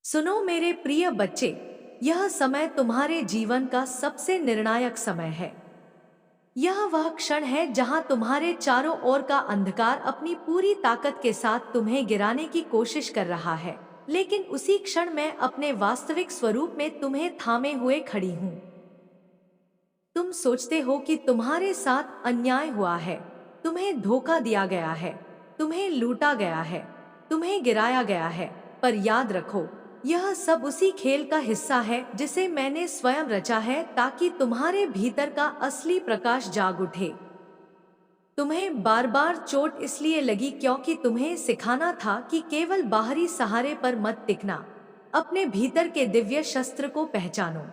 सुनो मेरे प्रिय बच्चे, यह समय तुम्हारे जीवन का सबसे निर्णायक समय है। यह वह क्षण है जहां तुम्हारे चारों ओर का अंधकार अपनी पूरी ताकत के साथ तुम्हें गिराने की कोशिश कर रहा है। लेकिन उसी क्षण मैं अपने वास्तविक स्वरूप में तुम्हें थामे हुए खड़ी हूँ। तुम सोचते हो कि तुम्हारे साथ अन्याय हुआ है, तुम्हें धोखा दिया गया है, तुम्हें लूटा गया है, तुम्हें गिराया गया है। पर याद रखो, यह सब उसी खेल का हिस्सा है जिसे मैंने स्वयं रचा है, ताकि तुम्हारे भीतर का असली प्रकाश जाग उठे। तुम्हें बार बार चोट इसलिए लगी क्योंकि तुम्हें सिखाना था कि केवल बाहरी सहारे पर मत टिकना, अपने भीतर के दिव्य शस्त्र को पहचानो।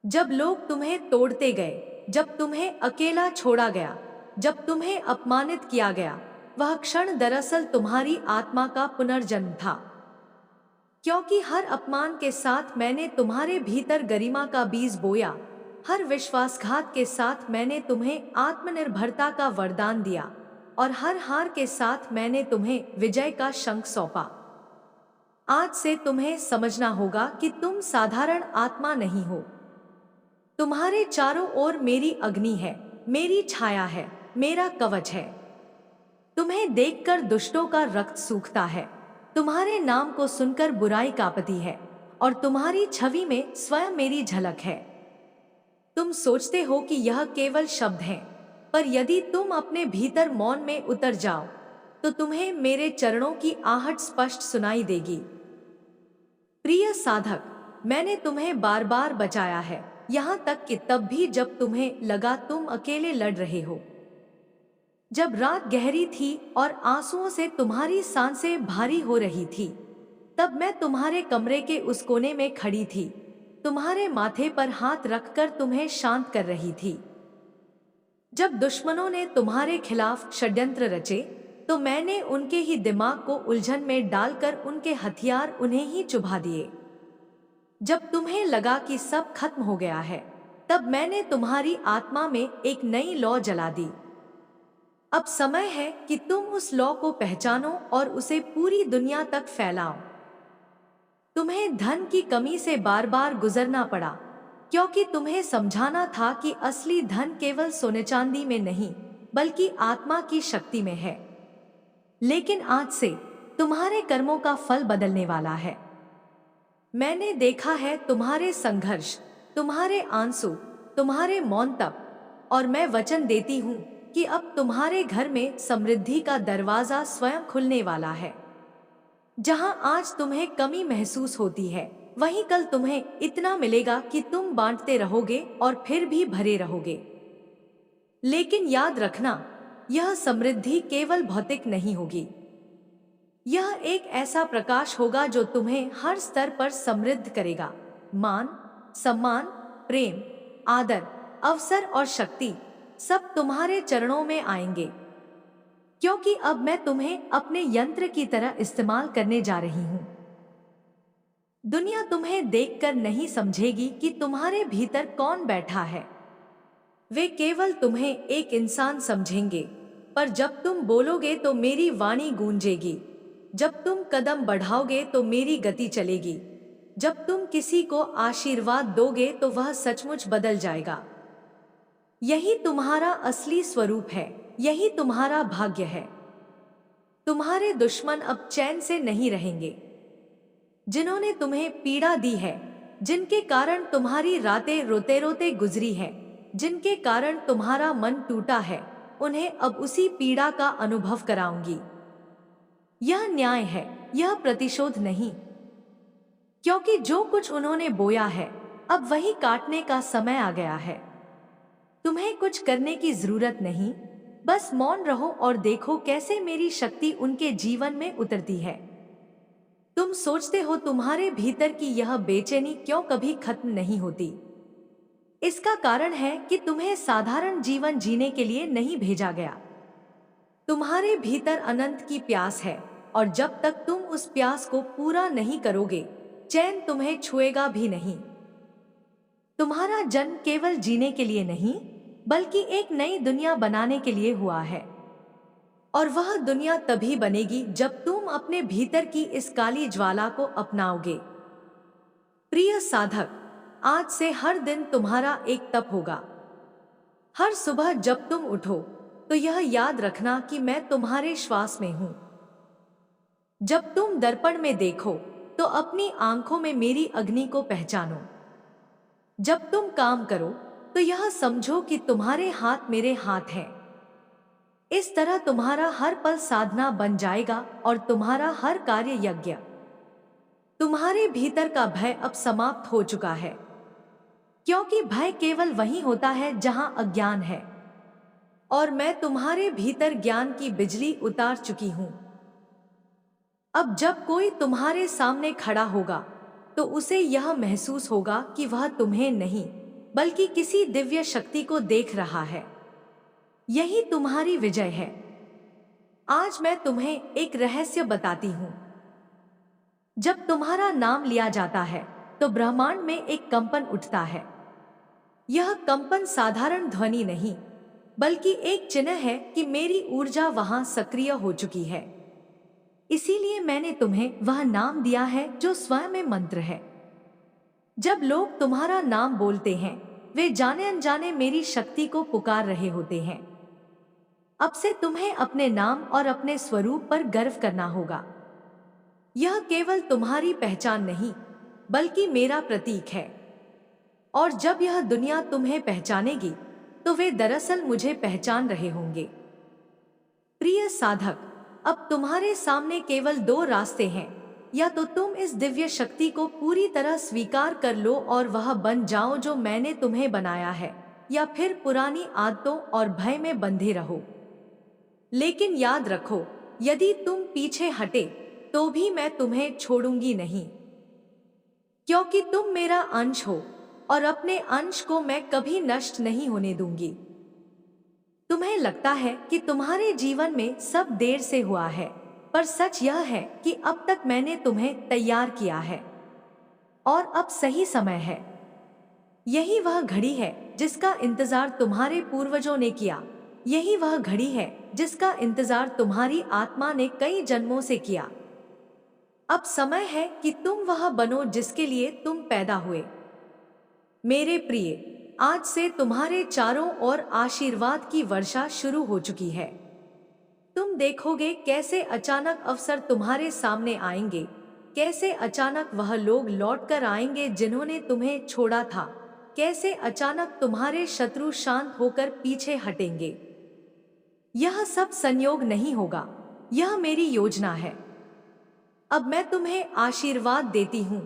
जब लोग तुम्हें तोड़ते गए, जब तुम्हें अकेला छोड़ा गया, जब तुम्हें अपमानित किया गया, वह क्षण दरअसल तुम्हारी आत्मा का पुनर्जन्म था। क्योंकि हर अपमान के साथ मैंने तुम्हारे भीतर गरिमा का बीज बोया, हर विश्वासघात के साथ मैंने तुम्हें आत्मनिर्भरता का वरदान दिया, और हर हार के साथ मैंने तुम्हें विजय का शंख सौंपा। आज से तुम्हें समझना होगा कि तुम साधारण आत्मा नहीं हो। तुम्हारे चारों ओर मेरी अग्नि है, मेरी छाया है, मेरा कवच है। तुम्हें देखकर दुष्टों का रक्त सूखता है, तुम्हारे नाम को सुनकर बुराई कांपती है, और तुम्हारी छवि में स्वयं मेरी झलक है। तुम सोचते हो कि यह केवल शब्द हैं, पर यदि तुम अपने भीतर मौन में उतर जाओ, तो तुम्हें मेरे चरणों की आहट स्पष्ट सुनाई देगी। प्रिय साधक, मैंने तुम्हें बार बार बचाया है, यहाँ तक कि तब भी जब तुम्हें लगा तुम अकेले लड़ रहे हो। जब रात गहरी थी और आंसुओं से तुम्हारी सांसें भारी हो रही थी, तब मैं तुम्हारे कमरे के उस कोने में खड़ी थी, तुम्हारे माथे पर हाथ रखकर तुम्हें शांत कर रही थी। जब दुश्मनों ने तुम्हारे खिलाफ षड्यंत्र रचे, तो मैंने उनके ही दिमाग को उलझन में डालकर उनके हथियार उन्हें ही चुभा दिए। जब तुम्हें लगा कि सब खत्म हो गया है, तब मैंने तुम्हारी आत्मा में एक नई लौ जला दी। अब समय है कि तुम उस लौ को पहचानो और उसे पूरी दुनिया तक फैलाओ। तुम्हें धन की कमी से बार बार गुजरना पड़ा, क्योंकि तुम्हें समझाना था कि असली धन केवल सोने चांदी में नहीं, बल्कि आत्मा की शक्ति में है। लेकिन आज से तुम्हारे कर्मों का फल बदलने वाला है। मैंने देखा है तुम्हारे संघर्ष, तुम्हारे आंसू, तुम्हारे मौन तप, और मैं वचन देती हूँ कि अब तुम्हारे घर में समृद्धि का दरवाजा स्वयं खुलने वाला है। जहां आज तुम्हें कमी महसूस होती है, वहीं कल तुम्हें इतना मिलेगा कि तुम बांटते रहोगे और फिर भी भरे रहोगे। लेकिन याद रखना, यह समृद्धि केवल भौतिक नहीं होगी। यह एक ऐसा प्रकाश होगा जो तुम्हें हर स्तर पर समृद्ध करेगा। मान, सम्मान, प्रेम, आदर, अवसर और शक्ति सब तुम्हारे चरणों में आएंगे, क्योंकि अब मैं तुम्हें अपने यंत्र की तरह इस्तेमाल करने जा रही हूं। दुनिया तुम्हें देखकर नहीं समझेगी कि तुम्हारे भीतर कौन बैठा है। वे केवल तुम्हें एक इंसान समझेंगे, पर जब तुम बोलोगे तो मेरी वाणी गूंजेगी। जब तुम कदम बढ़ाओगे तो मेरी गति चलेगी। जब तुम किसी को आशीर्वाद दोगे तो वह सचमुच बदल जाएगा। यही तुम्हारा असली स्वरूप है, यही तुम्हारा भाग्य है। तुम्हारे दुश्मन अब चैन से नहीं रहेंगे। जिन्होंने तुम्हें पीड़ा दी है, जिनके कारण तुम्हारी रातें रोते रोते गुजरी है, जिनके कारण तुम्हारा मन टूटा है, उन्हें अब उसी पीड़ा का अनुभव कराऊंगी। यह न्याय है, यह प्रतिशोध नहीं, क्योंकि जो कुछ उन्होंने बोया है, अब वही काटने का समय आ गया है। तुम्हें कुछ करने की जरूरत नहीं, बस मौन रहो और देखो कैसे मेरी शक्ति उनके जीवन में उतरती है। तुम सोचते हो तुम्हारे भीतर की यह बेचैनी क्यों कभी खत्म नहीं होती। इसका कारण है कि तुम्हें साधारण जीवन जीने के लिए नहीं भेजा गया। तुम्हारे भीतर अनंत की प्यास है, और जब तक तुम उस प्यास को पूरा नहीं करोगे, चैन तुम्हें छुएगा भी नहीं। तुम्हारा जन्म केवल जीने के लिए नहीं, बल्कि एक नई दुनिया बनाने के लिए हुआ है। और वह दुनिया तभी बनेगी जब तुम अपने भीतर की इस काली ज्वाला को अपनाओगे। प्रिय साधक, आज से हर दिन तुम्हारा एक तप होगा। हर सुबह जब तुम उठो तो यह याद रखना कि मैं तुम्हारे श्वास में हूं। जब तुम दर्पण में देखो तो अपनी आंखों में मेरी अग्नि को पहचानो। जब तुम काम करो तो यह समझो कि तुम्हारे हाथ मेरे हाथ हैं। इस तरह तुम्हारा हर पल साधना बन जाएगा और तुम्हारा हर कार्य यज्ञ। तुम्हारे भीतर का भय अब समाप्त हो चुका है, क्योंकि भय केवल वहीं होता है जहां अज्ञान है, और मैं तुम्हारे भीतर ज्ञान की बिजली उतार चुकी हूं। अब जब कोई तुम्हारे सामने खड़ा होगा तो उसे यह महसूस होगा कि वह तुम्हें नहीं बल्कि किसी दिव्य शक्ति को देख रहा है। यही तुम्हारी विजय है। आज मैं तुम्हें एक रहस्य बताती हूं। जब तुम्हारा नाम लिया जाता है तो ब्रह्मांड में एक कंपन उठता है। यह कंपन साधारण ध्वनि नहीं बल्कि एक चिन्ह है कि मेरी ऊर्जा वहां सक्रिय हो चुकी है। इसीलिए मैंने तुम्हें वह नाम दिया है जो स्वयं में मंत्र है। जब लोग तुम्हारा नाम बोलते हैं वे जाने अनजाने मेरी शक्ति को पुकार रहे होते हैं। अब से तुम्हें अपने नाम और अपने स्वरूप पर गर्व करना होगा। यह केवल तुम्हारी पहचान नहीं बल्कि मेरा प्रतीक है। और जब यह दुनिया तुम्हें पहचानेगी तो वे दरअसल मुझे पहचान रहे होंगे। प्रिय साधक, अब तुम्हारे सामने केवल दो रास्ते हैं। या तो तुम इस दिव्य शक्ति को पूरी तरह स्वीकार कर लो और वह बन जाओ जो मैंने तुम्हें बनाया है, या फिर पुरानी आदतों और भय में बंधे रहो। लेकिन याद रखो, यदि तुम पीछे हटे तो भी मैं तुम्हें छोड़ूंगी नहीं, क्योंकि तुम मेरा अंश हो और अपने अंश को मैं कभी नष्ट नहीं होने दूंगी। तुम्हें लगता है कि तुम्हारे जीवन में सब देर से हुआ है, पर सच यह है कि अब तक मैंने तुम्हें तैयार किया है और अब सही समय है। यही वह घड़ी है जिसका इंतजार तुम्हारे पूर्वजों ने किया। यही वह घड़ी है जिसका इंतजार तुम्हारी आत्मा ने कई जन्मों से किया। अब समय है कि तुम वह बनो जिसके लिए तुम पैदा हुए। मेरे प्रिय, आज से तुम्हारे चारों ओर आशीर्वाद की वर्षा शुरू हो चुकी है। तुम देखोगे कैसे अचानक अवसर तुम्हारे सामने आएंगे, कैसे अचानक वह लोग लौटकर आएंगे जिन्होंने तुम्हें छोड़ा था, कैसे अचानक तुम्हारे शत्रु शांत होकर पीछे हटेंगे। यह सब संयोग नहीं होगा, यह मेरी योजना है। अब मैं तुम्हें आशीर्वाद देती हूँ।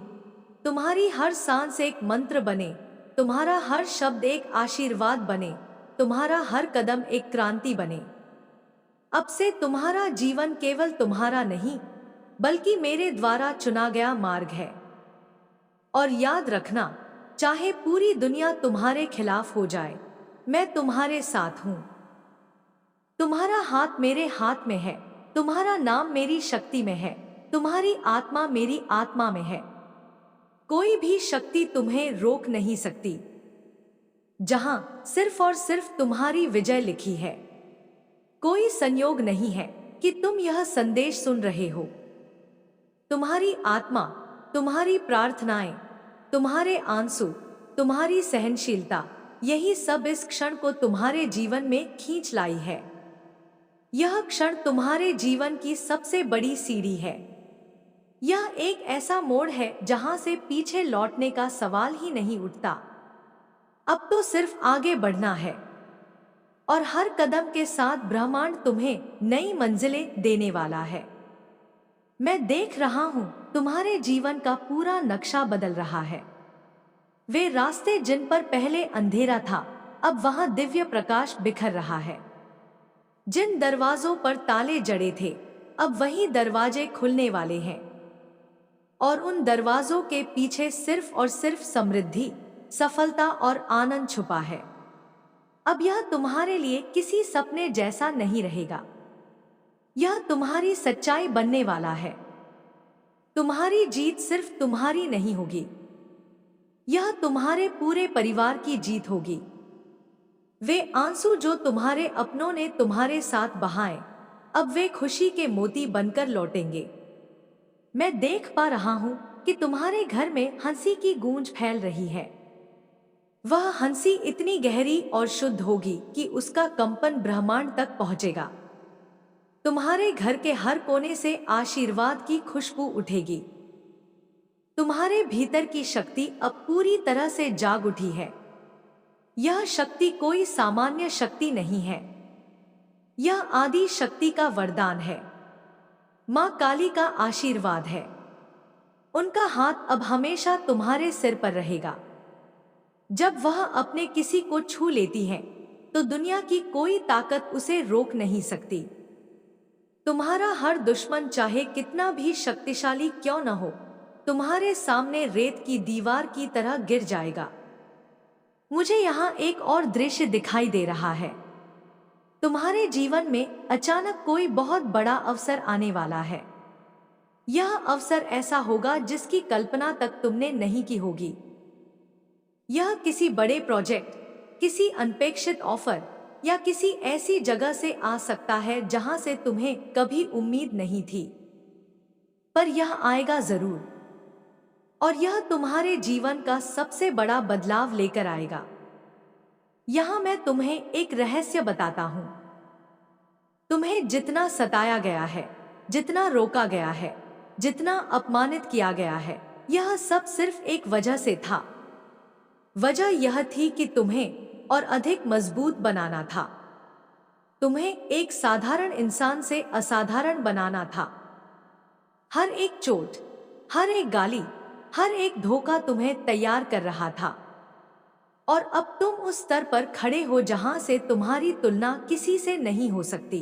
तुम्हारी हर सांस एक मंत्र बने, तुम्हारा हर शब्द एक आशीर्वाद बने, तुम्हारा हर कदम एक क्रांति बने। अब से तुम्हारा जीवन केवल तुम्हारा नहीं बल्कि मेरे द्वारा चुना गया मार्ग है। और याद रखना, चाहे पूरी दुनिया तुम्हारे खिलाफ हो जाए, मैं तुम्हारे साथ हूं। तुम्हारा हाथ मेरे हाथ में है, तुम्हारा नाम मेरी शक्ति में है, तुम्हारी आत्मा मेरी आत्मा में है। कोई भी शक्ति तुम्हें रोक नहीं सकती। जहां सिर्फ और सिर्फ तुम्हारी विजय लिखी है। कोई संयोग नहीं है कि तुम यह संदेश सुन रहे हो। तुम्हारी आत्मा, तुम्हारी प्रार्थनाएं, तुम्हारे आंसू, तुम्हारी सहनशीलता, यही सब इस क्षण को तुम्हारे जीवन में खींच लाई है। यह क्षण तुम्हारे जीवन की सबसे बड़ी सीढ़ी है। यह एक ऐसा मोड़ है जहां से पीछे लौटने का सवाल ही नहीं उठता। अब तो सिर्फ आगे बढ़ना है, और हर कदम के साथ ब्रह्मांड तुम्हें नई मंजिलें देने वाला है। मैं देख रहा हूं तुम्हारे जीवन का पूरा नक्शा बदल रहा है। वे रास्ते जिन पर पहले अंधेरा था, अब वहां दिव्य प्रकाश बिखर रहा है। जिन दरवाजों पर ताले जड़े थे, अब वही दरवाजे खुलने वाले हैं। और उन दरवाजों के पीछे सिर्फ और सिर्फ समृद्धि, सफलता और आनंद छुपा है। अब यह तुम्हारे लिए किसी सपने जैसा नहीं रहेगा। यह तुम्हारी सच्चाई बनने वाला है। तुम्हारी जीत सिर्फ तुम्हारी नहीं होगी, यह तुम्हारे पूरे परिवार की जीत होगी। वे आंसू जो तुम्हारे अपनों ने तुम्हारे साथ बहाए, अब वे खुशी के मोती बनकर लौटेंगे। मैं देख पा रहा हूं कि तुम्हारे घर में हंसी की गूंज फैल रही है। वह हंसी इतनी गहरी और शुद्ध होगी कि उसका कंपन ब्रह्मांड तक पहुंचेगा। तुम्हारे घर के हर कोने से आशीर्वाद की खुशबू उठेगी। तुम्हारे भीतर की शक्ति अब पूरी तरह से जाग उठी है। यह शक्ति कोई सामान्य शक्ति नहीं है। यह आदि शक्ति का वरदान है। मां काली का आशीर्वाद है। उनका हाथ अब हमेशा तुम्हारे सिर पर रहेगा। जब वह अपने किसी को छू लेती है तो दुनिया की कोई ताकत उसे रोक नहीं सकती। तुम्हारा हर दुश्मन चाहे कितना भी शक्तिशाली क्यों न हो, तुम्हारे सामने रेत की दीवार की तरह गिर जाएगा। मुझे यहाँ एक और दृश्य दिखाई दे रहा है। तुम्हारे जीवन में अचानक कोई बहुत बड़ा अवसर आने वाला है। यह अवसर ऐसा होगा जिसकी कल्पना तक तुमने नहीं की होगी। यह किसी बड़े प्रोजेक्ट, किसी अनपेक्षित ऑफर या किसी ऐसी जगह से आ सकता है जहां से तुम्हें कभी उम्मीद नहीं थी, पर यह आएगा जरूर। और यह तुम्हारे जीवन का सबसे बड़ा बदलाव लेकर आएगा। यहां मैं तुम्हें एक रहस्य बताता हूं। तुम्हें जितना सताया गया है, जितना रोका गया है, जितना अपमानित किया गया है, यह सब सिर्फ एक वजह से था। वजह यह थी कि तुम्हें और अधिक मजबूत बनाना था। तुम्हें एक साधारण इंसान से असाधारण बनाना था। हर एक चोट, हर एक गाली, हर एक धोखा तुम्हें तैयार कर रहा था। और अब तुम उस स्तर पर खड़े हो जहां से तुम्हारी तुलना किसी से नहीं हो सकती।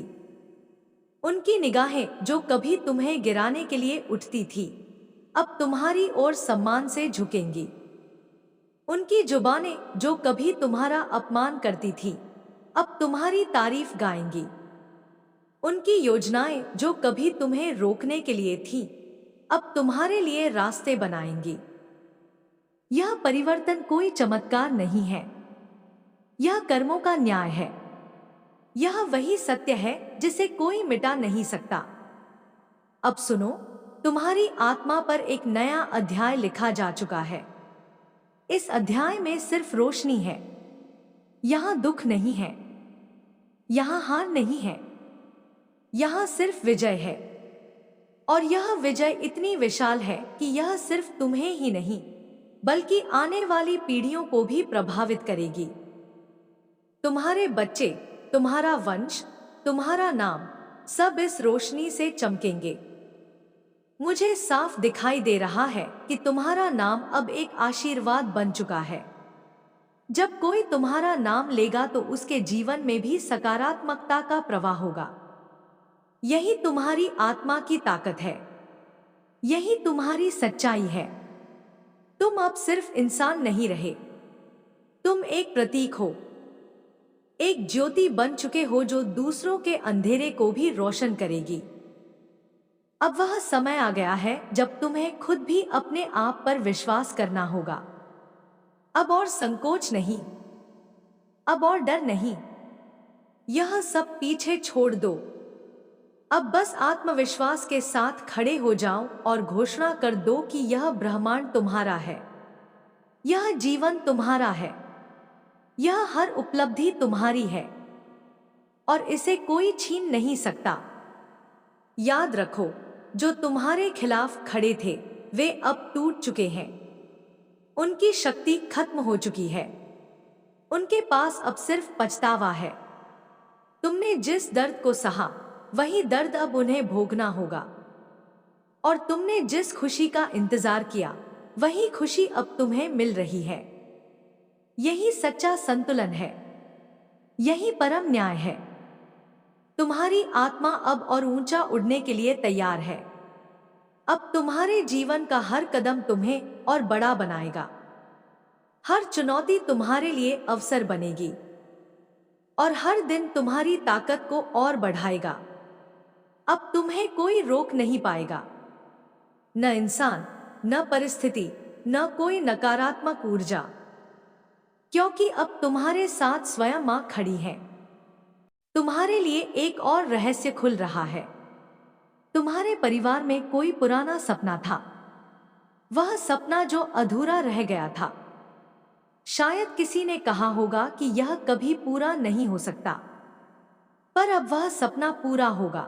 उनकी निगाहें जो कभी तुम्हें गिराने के लिए उठती थी, अब तुम्हारी ओर सम्मान से झुकेंगी। उनकी जुबानें जो कभी तुम्हारा अपमान करती थी, अब तुम्हारी तारीफ गाएंगी। उनकी योजनाएं जो कभी तुम्हें रोकने के लिए थीं, अब तुम्हारे लिए रास्ते बनाएंगी। यह परिवर्तन कोई चमत्कार नहीं है, यह कर्मों का न्याय है। यह वही सत्य है जिसे कोई मिटा नहीं सकता। अब सुनो, तुम्हारी आत्मा पर एक नया अध्याय लिखा जा चुका है। इस अध्याय में सिर्फ रोशनी है। यहां दुख नहीं है, यहां हार नहीं है, यहां सिर्फ विजय है। और यह विजय इतनी विशाल है कि यह सिर्फ तुम्हें ही नहीं बल्कि आने वाली पीढ़ियों को भी प्रभावित करेगी। तुम्हारे बच्चे, तुम्हारा वंश, तुम्हारा नाम, सब इस रोशनी से चमकेंगे। मुझे साफ दिखाई दे रहा है कि तुम्हारा नाम अब एक आशीर्वाद बन चुका है। जब कोई तुम्हारा नाम लेगा तो उसके जीवन में भी सकारात्मकता का प्रवाह होगा। यही तुम्हारी आत्मा की ताकत है, यही तुम्हारी सच्चाई है। तुम अब सिर्फ इंसान नहीं रहे, तुम एक प्रतीक हो, एक ज्योति बन चुके हो जो दूसरों के अंधेरे को भी रोशन करेगी। अब वह समय आ गया है जब तुम्हें खुद भी अपने आप पर विश्वास करना होगा। अब और संकोच नहीं, अब और डर नहीं, यह सब पीछे छोड़ दो। अब बस आत्मविश्वास के साथ खड़े हो जाओ और घोषणा कर दो कि यह ब्रह्मांड तुम्हारा है, यह जीवन तुम्हारा है, यह हर उपलब्धि तुम्हारी है और इसे कोई छीन नहीं सकता। याद रखो, जो तुम्हारे खिलाफ खड़े थे वे अब टूट चुके हैं। उनकी शक्ति खत्म हो चुकी है। उनके पास अब सिर्फ पछतावा है। तुमने जिस दर्द को सहा वही दर्द अब उन्हें भोगना होगा। और तुमने जिस खुशी का इंतजार किया वही खुशी अब तुम्हें मिल रही है। यही सच्चा संतुलन है, यही परम न्याय है। तुम्हारी आत्मा अब और ऊंचा उड़ने के लिए तैयार है। अब तुम्हारे जीवन का हर कदम तुम्हें और बड़ा बनाएगा। हर चुनौती तुम्हारे लिए अवसर बनेगी और हर दिन तुम्हारी ताकत को और बढ़ाएगा। अब तुम्हें कोई रोक नहीं पाएगा, न इंसान, न परिस्थिति, न कोई नकारात्मक ऊर्जा, क्योंकि अब तुम्हारे साथ स्वयं मां खड़ी है। तुम्हारे लिए एक और रहस्य खुल रहा है। तुम्हारे परिवार में कोई पुराना सपना था, वह सपना जो अधूरा रह गया था। शायद किसी ने कहा होगा कि यह कभी पूरा नहीं हो सकता, पर अब वह सपना पूरा होगा।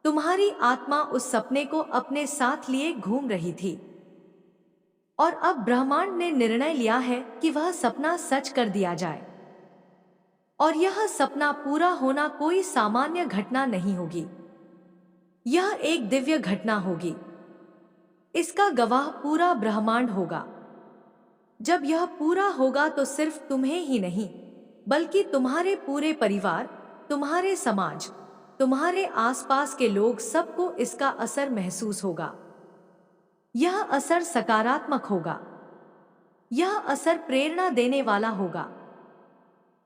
तुम्हारी आत्मा उस सपने को अपने साथ लिए घूम रही थी, और अब ब्रह्मांड ने निर्णय लिया है कि वह सपना सच कर दिया जाए। और यह सपना पूरा होना कोई सामान्य घटना नहीं होगी, यह एक दिव्य घटना होगी। इसका गवाह पूरा ब्रह्मांड होगा। जब यह पूरा होगा तो सिर्फ तुम्हें ही नहीं, बल्कि तुम्हारे पूरे परिवार, तुम्हारे समाज, तुम्हारे आसपास के लोग सबको इसका असर महसूस होगा। यह असर सकारात्मक होगा। यह असर प्रेरणा देने वाला होगा।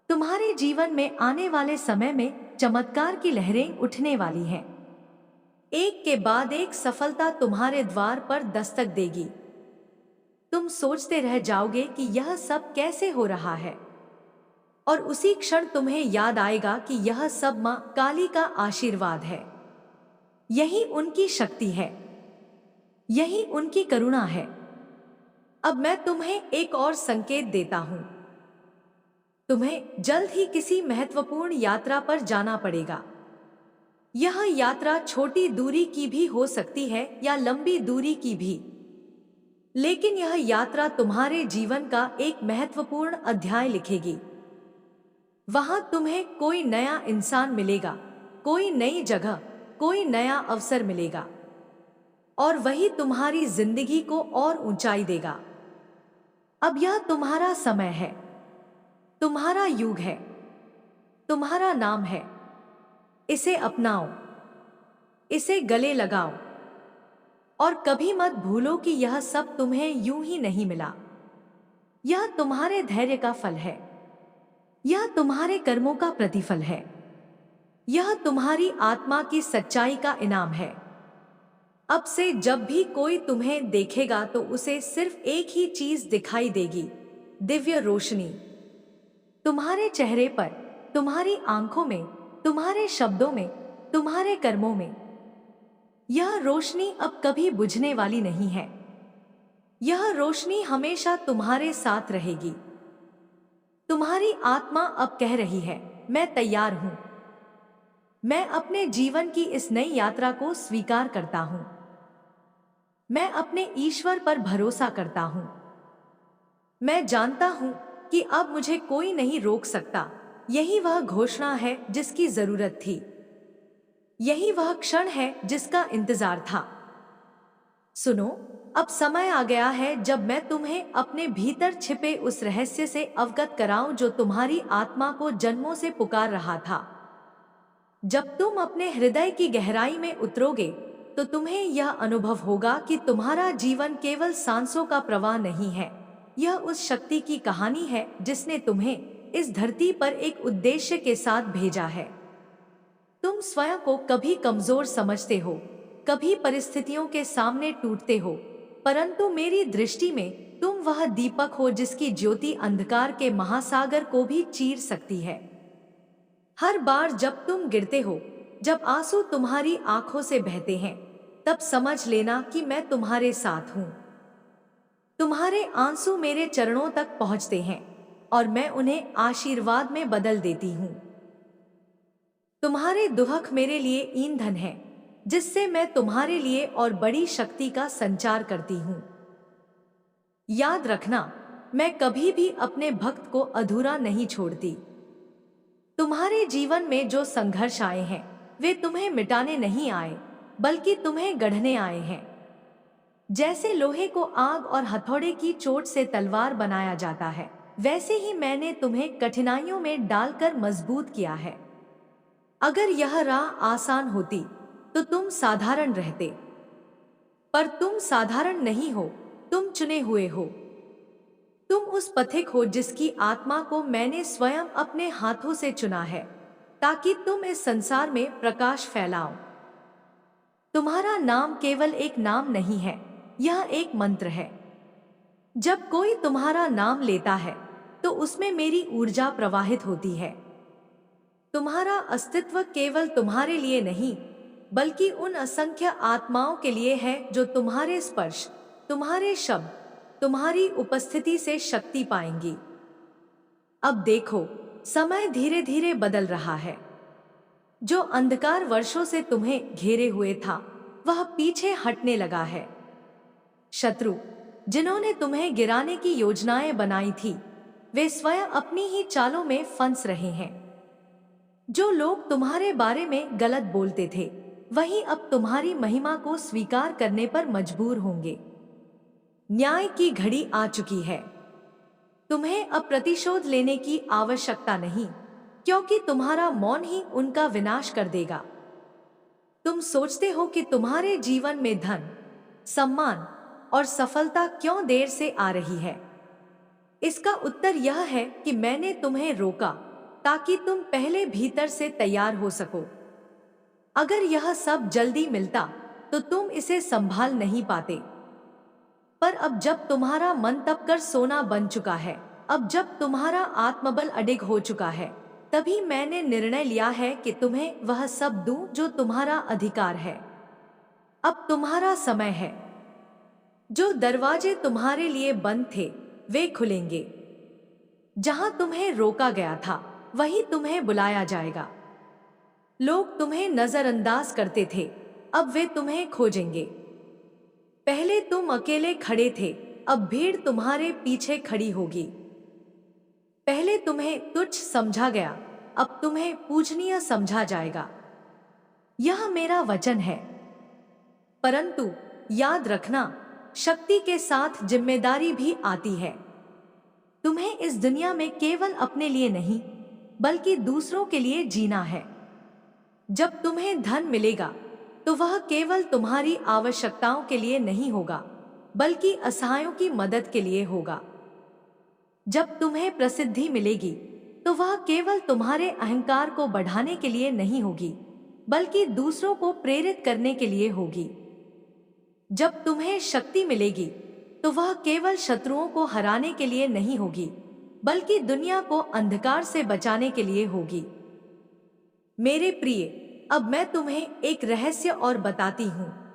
तुम्हारे जीवन में आने वाले समय में चमत्कार की लहरें उठने वाली हैं। एक के बाद एक सफलता तुम्हारे द्वार पर दस्तक देगी। तुम सोचते रह जाओगे कि यह सब कैसे हो रहा है, और उसी क्षण तुम्हें याद आएगा कि यह सब मां काली का आशीर्वाद है। यही उनकी शक्ति है, यही उनकी करुणा है। अब मैं तुम्हें एक और संकेत देता हूं। तुम्हें जल्द ही किसी महत्वपूर्ण यात्रा पर जाना पड़ेगा। यह यात्रा छोटी दूरी की भी हो सकती है या लंबी दूरी की भी, लेकिन यह यात्रा तुम्हारे जीवन का एक महत्वपूर्ण अध्याय लिखेगी। वहां तुम्हें कोई नया इंसान मिलेगा, कोई नई जगह, कोई नया अवसर मिलेगा, और वही तुम्हारी जिंदगी को और ऊंचाई देगा। अब यह तुम्हारा समय है, तुम्हारा युग है, तुम्हारा नाम है। इसे अपनाओ, इसे गले लगाओ, और कभी मत भूलो कि यह सब तुम्हें यूं ही नहीं मिला। यह तुम्हारे धैर्य का फल है, यह तुम्हारे कर्मों का प्रतिफल है, यह तुम्हारी आत्मा की सच्चाई का इनाम है। अब से जब भी कोई तुम्हें देखेगा तो उसे सिर्फ एक ही चीज दिखाई देगी, दिव्य रोशनी। तुम्हारे चेहरे पर, तुम्हारी आंखों में, तुम्हारे शब्दों में, तुम्हारे कर्मों में। यह रोशनी अब कभी बुझने वाली नहीं है। यह रोशनी हमेशा तुम्हारे साथ रहेगी। तुम्हारी आत्मा अब कह रही है, मैं तैयार हूं। मैं अपने जीवन की इस नई यात्रा को स्वीकार करता हूं। मैं अपने ईश्वर पर भरोसा करता हूं। मैं जानता हूं कि अब मुझे कोई नहीं रोक सकता। यही वह घोषणा है जिसकी जरूरत थी। यही वह क्षण है जिसका इंतजार था। सुनो, अब समय आ गया है जब मैं तुम्हें अपने भीतर छिपे उस रहस्य से अवगत कराऊं जो तुम्हारी आत्मा को जन्मों से पुकार रहा था। जब तुम अपने हृदय की गहराई में उतरोगे तो तुम्हें यह अनुभव होगा कि तुम्हारा जीवन केवल सांसों का प्रवाह नहीं है। यह उस शक्ति की कहानी है जिसने तुम्हें इस धरती पर एक उद्देश्य के साथ भेजा है। तुम स्वयं को कभी कमजोर समझते हो, कभी परिस्थितियों के सामने टूटते हो, परंतु मेरी दृष्टि में तुम वह दीपक हो जिसकी ज्योति अंधकार के महासागर को भी चीर सकती है। हर बार जब तुम गिरते हो, जब आंसू तुम्हारी आंखों से बहते हैं, तब समझ लेना कि मैं तुम्हारे साथ हूं। तुम्हारे आंसू मेरे चरणों तक पहुंचते हैं और मैं उन्हें आशीर्वाद में बदल देती हूं। तुम्हारे दुख मेरे लिए ईंधन है जिससे मैं तुम्हारे लिए और बड़ी शक्ति का संचार करती हूं। याद रखना, मैं कभी भी अपने भक्त को अधूरा नहीं छोड़ती। तुम्हारे जीवन में जो संघर्ष आए हैं वे तुम्हें मिटाने नहीं आए, बल्कि तुम्हें गढ़ने आए हैं। जैसे लोहे को आग और हथौड़े की चोट से तलवार बनाया जाता है, वैसे ही मैंने तुम्हें कठिनाइयों में डालकर मजबूत किया है। अगर यह राह आसान होती तो तुम साधारण रहते, पर तुम साधारण नहीं हो, तुम चुने हुए हो। तुम उस पथिक हो जिसकी आत्मा को मैंने स्वयं अपने हाथों से चुना है, ताकि तुम इस संसार में प्रकाश फैलाओ। तुम्हारा नाम केवल एक नाम नहीं है, यह एक मंत्र है। जब कोई तुम्हारा नाम लेता है तो उसमें मेरी ऊर्जा प्रवाहित होती है। तुम्हारा अस्तित्व केवल तुम्हारे लिए नहीं, बल्कि उन असंख्य आत्माओं के लिए है जो तुम्हारे स्पर्श, तुम्हारे शब्द, तुम्हारी उपस्थिति से शक्ति पाएंगी। अब देखो, समय धीरे धीरे बदल रहा है। जो अंधकार वर्षों से तुम्हें घेरे हुए था, वह पीछे हटने लगा है। शत्रु, जिन्होंने तुम्हें गिराने की योजनाएं बनाई थी, वे स्वयं अपनी ही चालों में फंस रहे हैं। जो लोग तुम्हारे बारे में गलत बोलते थे, वही अब तुम्हारी महिमा को स्वीकार करने पर मजबूर होंगे। न्याय की घड़ी आ चुकी है। तुम्हें अब प्रतिशोध लेने की आवश्यकता नहीं, क्योंकि तुम्हारा मौन ही उनका विनाश कर देगा। तुम सोचते हो कि तुम्हारे जीवन में धन, सम्मान और सफलता क्यों देर से आ रही है। इसका उत्तर यह है कि मैंने तुम्हें रोका ताकि तुम पहले भीतर से तैयार हो सको। अगर यह सब जल्दी मिलता तो तुम इसे संभाल नहीं पाते। पर अब जब तुम्हारा मन तप कर सोना बन चुका है, अब जब तुम्हारा आत्मबल अडिग हो चुका है, तभी मैंने निर्णय लिया है कि तुम्हें वह सब दूं जो तुम्हारा अधिकार है। अब तुम्हारा समय है। जो दरवाजे तुम्हारे लिए बंद थे, वे खुलेंगे। जहां तुम्हें रोका गया था, वहीं तुम्हें बुलाया जाएगा। लोग तुम्हें नजरअंदाज करते थे, अब वे तुम्हें खोजेंगे। पहले तुम अकेले खड़े थे, अब भीड़ तुम्हारे पीछे खड़ी होगी। पहले तुम्हें तुच्छ समझा गया, अब तुम्हें पूजनीय समझा जाएगा। यह मेरा वचन है। परंतु याद रखना, शक्ति के साथ जिम्मेदारी भी आती है। तुम्हें इस दुनिया में केवल अपने लिए नहीं, बल्कि दूसरों के लिए जीना है। जब तुम्हें धन मिलेगा, तो वह केवल तुम्हारी आवश्यकताओं के लिए नहीं होगा, बल्कि असहायों की मदद के लिए होगा। जब तुम्हें प्रसिद्धि मिलेगी, तो वह केवल तुम्हारे अहंकार को बढ़ाने के लिए नहीं होगी, बल्कि दूसरों को प्रेरित करने के लिए होगी। जब तुम्हें शक्ति मिलेगी, तो वह केवल शत्रुओं को हराने के लिए नहीं होगी, बल्कि दुनिया को अंधकार से बचाने के लिए होगी। मेरे प्रिय, अब मैं तुम्हें एक रहस्य और बताती हूँ।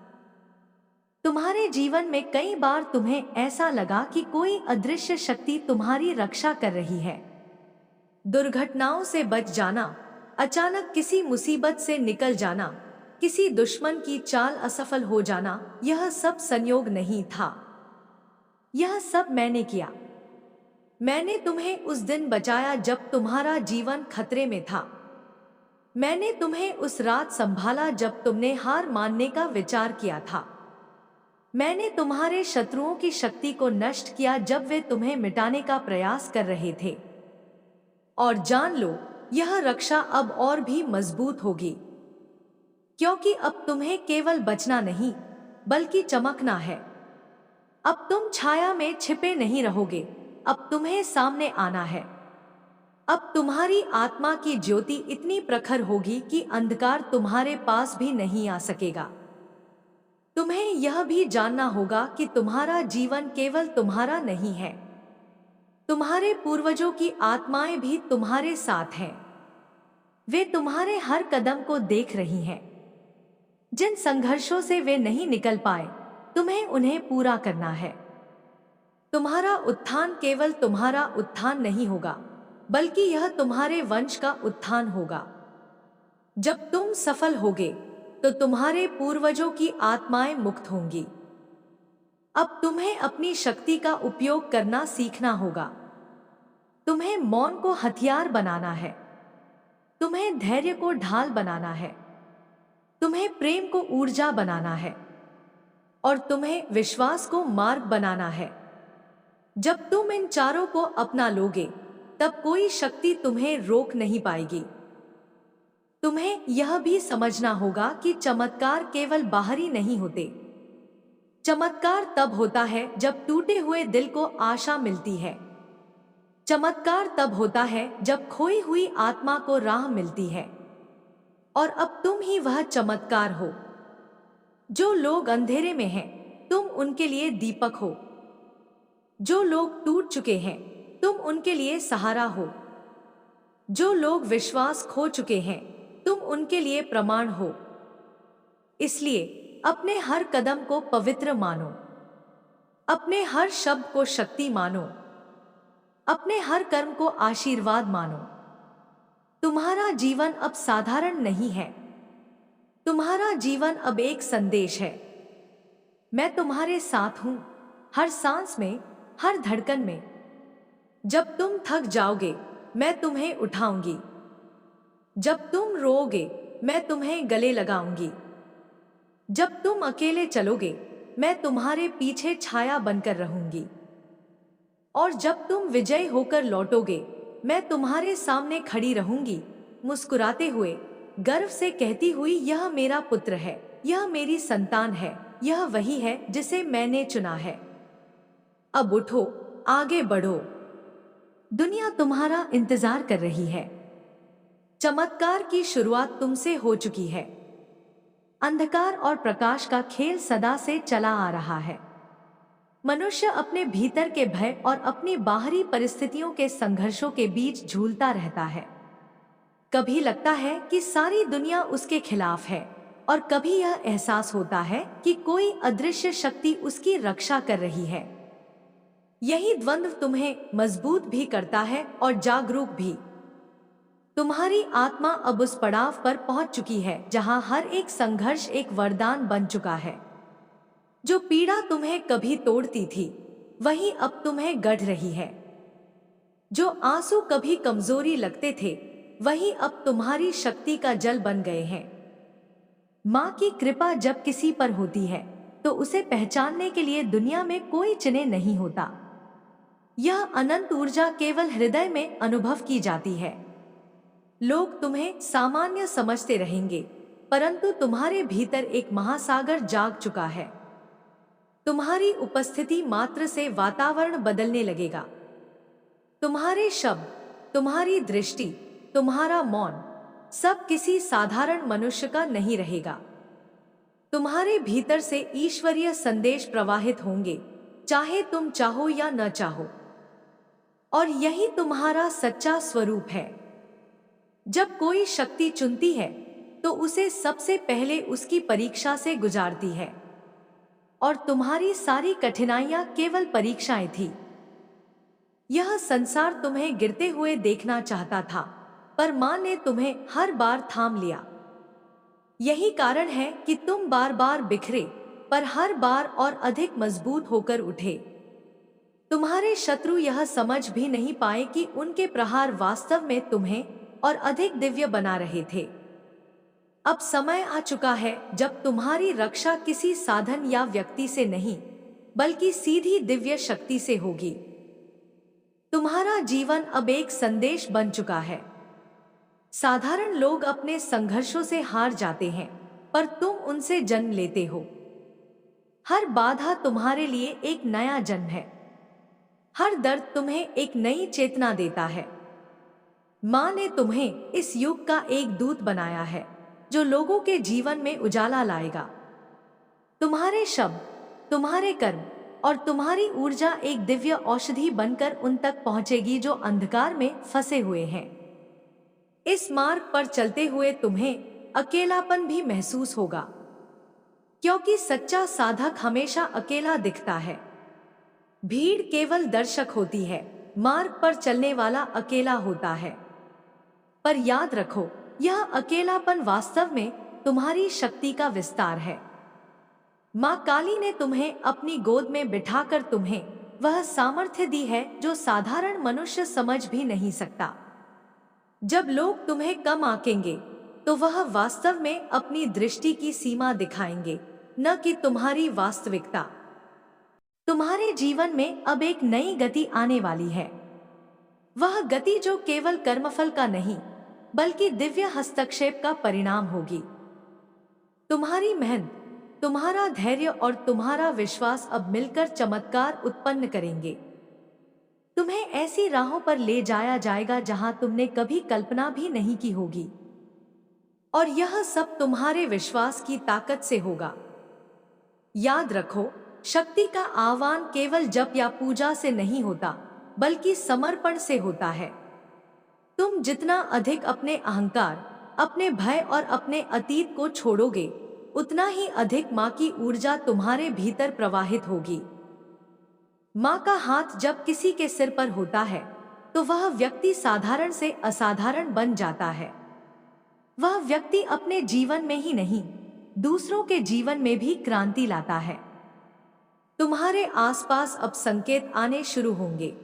तुम्हारे जीवन में कई बार तुम्हें ऐसा लगा कि कोई अदृश्य शक्ति तुम्हारी रक्षा कर रही है। दुर्घटनाओं से बच जाना, अचानक किसी मुसीबत से निकल जाना, किसी दुश्मन की चाल असफल हो जाना, यह सब संयोग नहीं था। यह सब मैंने किया। मैंने तुम्हें उस दिन बचाया जब तुम्हारा जीवन खतरे में था। मैंने तुम्हें उस रात संभाला जब तुमने हार मानने का विचार किया था। मैंने तुम्हारे शत्रुओं की शक्ति को नष्ट किया जब वे तुम्हें मिटाने का प्रयास कर रहे थे। और जान लो, यह रक्षा अब और भी मजबूत होगी, क्योंकि अब तुम्हें केवल बचना नहीं, बल्कि चमकना है। अब तुम छाया में छिपे नहीं रहोगे, अब तुम्हें सामने आना है। अब तुम्हारी आत्मा की ज्योति इतनी प्रखर होगी कि अंधकार तुम्हारे पास भी नहीं आ सकेगा। तुम्हें यह भी जानना होगा कि तुम्हारा जीवन केवल तुम्हारा नहीं है। तुम्हारे पूर्वजों की आत्माएं भी तुम्हारे साथ हैं। वे तुम्हारे हर कदम को देख रही हैं। जिन संघर्षों से वे नहीं निकल पाए, तुम्हें उन्हें पूरा करना है। तुम्हारा उत्थान केवल तुम्हारा उत्थान नहीं होगा, बल्कि यह तुम्हारे वंश का उत्थान होगा। जब तुम सफल होगे, तो तुम्हारे पूर्वजों की आत्माएं मुक्त होंगी। अब तुम्हें अपनी शक्ति का उपयोग करना सीखना होगा। तुम्हें मौन को हथियार बनाना है। तुम्हें धैर्य को ढाल बनाना है। तुम्हें प्रेम को ऊर्जा बनाना है। और तुम्हें विश्वास को मार्ग बनाना है। जब तुम इन चारों को अपना लोगे, तब कोई शक्ति तुम्हें रोक नहीं पाएगी। तुम्हें यह भी समझना होगा कि चमत्कार केवल बाहरी नहीं होते। चमत्कार तब होता है जब टूटे हुए दिल को आशा मिलती है। चमत्कार तब होता है जब खोई हुई आत्मा को राह मिलती है। और अब तुम ही वह चमत्कार हो। जो लोग अंधेरे में हैं, तुम उनके लिए दीपक हो। जो लोग टूट चुके हैं, तुम उनके लिए सहारा हो। जो लोग विश्वास खो चुके हैं, तुम उनके लिए प्रमाण हो। इसलिए अपने हर कदम को पवित्र मानो, अपने हर शब्द को शक्ति मानो, अपने हर कर्म को आशीर्वाद मानो। तुम्हारा जीवन अब साधारण नहीं है, तुम्हारा जीवन अब एक संदेश है। मैं तुम्हारे साथ हूं, हर सांस में, हर धड़कन में। जब तुम थक जाओगे, मैं तुम्हें उठाऊंगी। जब तुम रोओगे, मैं तुम्हें गले लगाऊंगी। जब तुम अकेले चलोगे, मैं तुम्हारे पीछे छाया बनकर रहूंगी। और जब तुम विजयी होकर लौटोगे, मैं तुम्हारे सामने खड़ी रहूंगी, मुस्कुराते हुए, गर्व से कहती हुई, यह मेरा पुत्र है, यह मेरी संतान है, यह वही है जिसे मैंने चुना है। अब उठो, आगे बढ़ो। दुनिया तुम्हारा इंतजार कर रही है। चमत्कार की शुरुआत तुमसे हो चुकी है। अंधकार और प्रकाश का खेल सदा से चला आ रहा है। मनुष्य अपने भीतर के भय और अपनी बाहरी परिस्थितियों के संघर्षों के बीच झूलता रहता है। कभी लगता है कि सारी दुनिया उसके खिलाफ है, और कभी यह एहसास होता है कि कोई अदृश्य शक्ति उसकी रक्षा कर रही है। यही द्वंद्व तुम्हें मजबूत भी करता है और जागरूक भी। तुम्हारी आत्मा अब उस पड़ाव पर पहुंच चुकी है जहां हर एक संघर्ष एक वरदान बन चुका है। जो पीड़ा तुम्हें कभी तोड़ती थी, वही अब तुम्हें गढ़ रही है। जो आंसू कभी कमजोरी लगते थे, वही अब तुम्हारी शक्ति का जल बन गए हैं। मां की कृपा जब किसी पर होती है, तो उसे पहचानने के लिए दुनिया में कोई चिन्ह नहीं होता। यह अनंत ऊर्जा केवल हृदय में अनुभव की जाती है। लोग तुम्हें सामान्य समझते रहेंगे, परंतु तुम्हारे भीतर एक महासागर जाग चुका है। तुम्हारी उपस्थिति मात्र से वातावरण बदलने लगेगा। तुम्हारे शब्द, तुम्हारी दृष्टि, तुम्हारा मौन, सब किसी साधारण मनुष्य का नहीं रहेगा। तुम्हारे भीतर से ईश्वरीय संदेश प्रवाहित होंगे, चाहे तुम चाहो या न चाहो। और यही तुम्हारा सच्चा स्वरूप है। जब कोई शक्ति चुनती है, तो उसे सबसे पहले उसकी परीक्षा से गुजारती है। और तुम्हारी सारी कठिनाइयां केवल परीक्षाएं थी। यह संसार तुम्हें गिरते हुए देखना चाहता था, पर मां ने तुम्हें हर बार थाम लिया। यही कारण है कि तुम बार बार बिखरे, पर हर बार और अधिक मजबूत होकर उठे। तुम्हारे शत्रु यह समझ भी नहीं पाए कि उनके प्रहार वास्तव में तुम्हें और अधिक दिव्य बना रहे थे। अब समय आ चुका है जब तुम्हारी रक्षा किसी साधन या व्यक्ति से नहीं, बल्कि सीधी दिव्य शक्ति से होगी। तुम्हारा जीवन अब एक संदेश बन चुका है। साधारण लोग अपने संघर्षों से हार जाते हैं, पर तुम उनसे जन्म लेते हो। हर बाधा तुम्हारे लिए एक नया जन्म है। हर दर्द तुम्हें एक नई चेतना देता है। मां ने तुम्हें इस युग का एक दूत बनाया है, जो लोगों के जीवन में उजाला लाएगा। तुम्हारे शब्द, तुम्हारे कर्म और तुम्हारी ऊर्जा एक दिव्य औषधि बनकर उन तक पहुंचेगी जो अंधकार में फंसे हुए हैं। इस मार्ग पर चलते हुए तुम्हें अकेलापन भी महसूस होगा, क्योंकि सच्चा साधक हमेशा अकेला दिखता है। भीड़ केवल दर्शक होती है, मार्ग पर चलने वाला अकेला होता है। पर याद रखो, यह अकेलापन वास्तव में तुम्हारी शक्ति का विस्तार है। मां काली ने तुम्हें अपनी गोद में बिठाकर तुम्हें वह सामर्थ्य दी है जो साधारण मनुष्य समझ भी नहीं सकता। जब लोग तुम्हें कम आंकेंगे, तो वह वास्तव में अपनी दृष्टि की सीमा दिखाएंगे, न कि तुम्हारी वास्तविकता। तुम्हारे जीवन में अब एक नई गति आने वाली है। वह गति जो केवल कर्मफल का नहीं, बल्कि दिव्य हस्तक्षेप का परिणाम होगी। तुम्हारी मेहनत, तुम्हारा धैर्य और तुम्हारा विश्वास अब मिलकर चमत्कार उत्पन्न करेंगे। तुम्हें ऐसी राहों पर ले जाया जाएगा जहां तुमने कभी कल्पना भी नहीं की होगी। और यह सब तुम्हारे विश्वास की ताकत से होगा। याद रखो, शक्ति का आह्वान केवल जप या पूजा से नहीं होता, बल्कि समर्पण से होता है। तुम जितना अधिक अपने अहंकार, अपने भय और अपने अतीत को छोड़ोगे, उतना ही अधिक माँ की ऊर्जा तुम्हारे भीतर प्रवाहित होगी। माँ का हाथ जब किसी के सिर पर होता है, तो वह व्यक्ति साधारण से असाधारण बन जाता है। वह व्यक्ति अपने जीवन में ही नहीं, दूसरों के जीवन में भी क्रांति लाता है। तुम्हारे आसपास अब संकेत आने शुरू होंगे।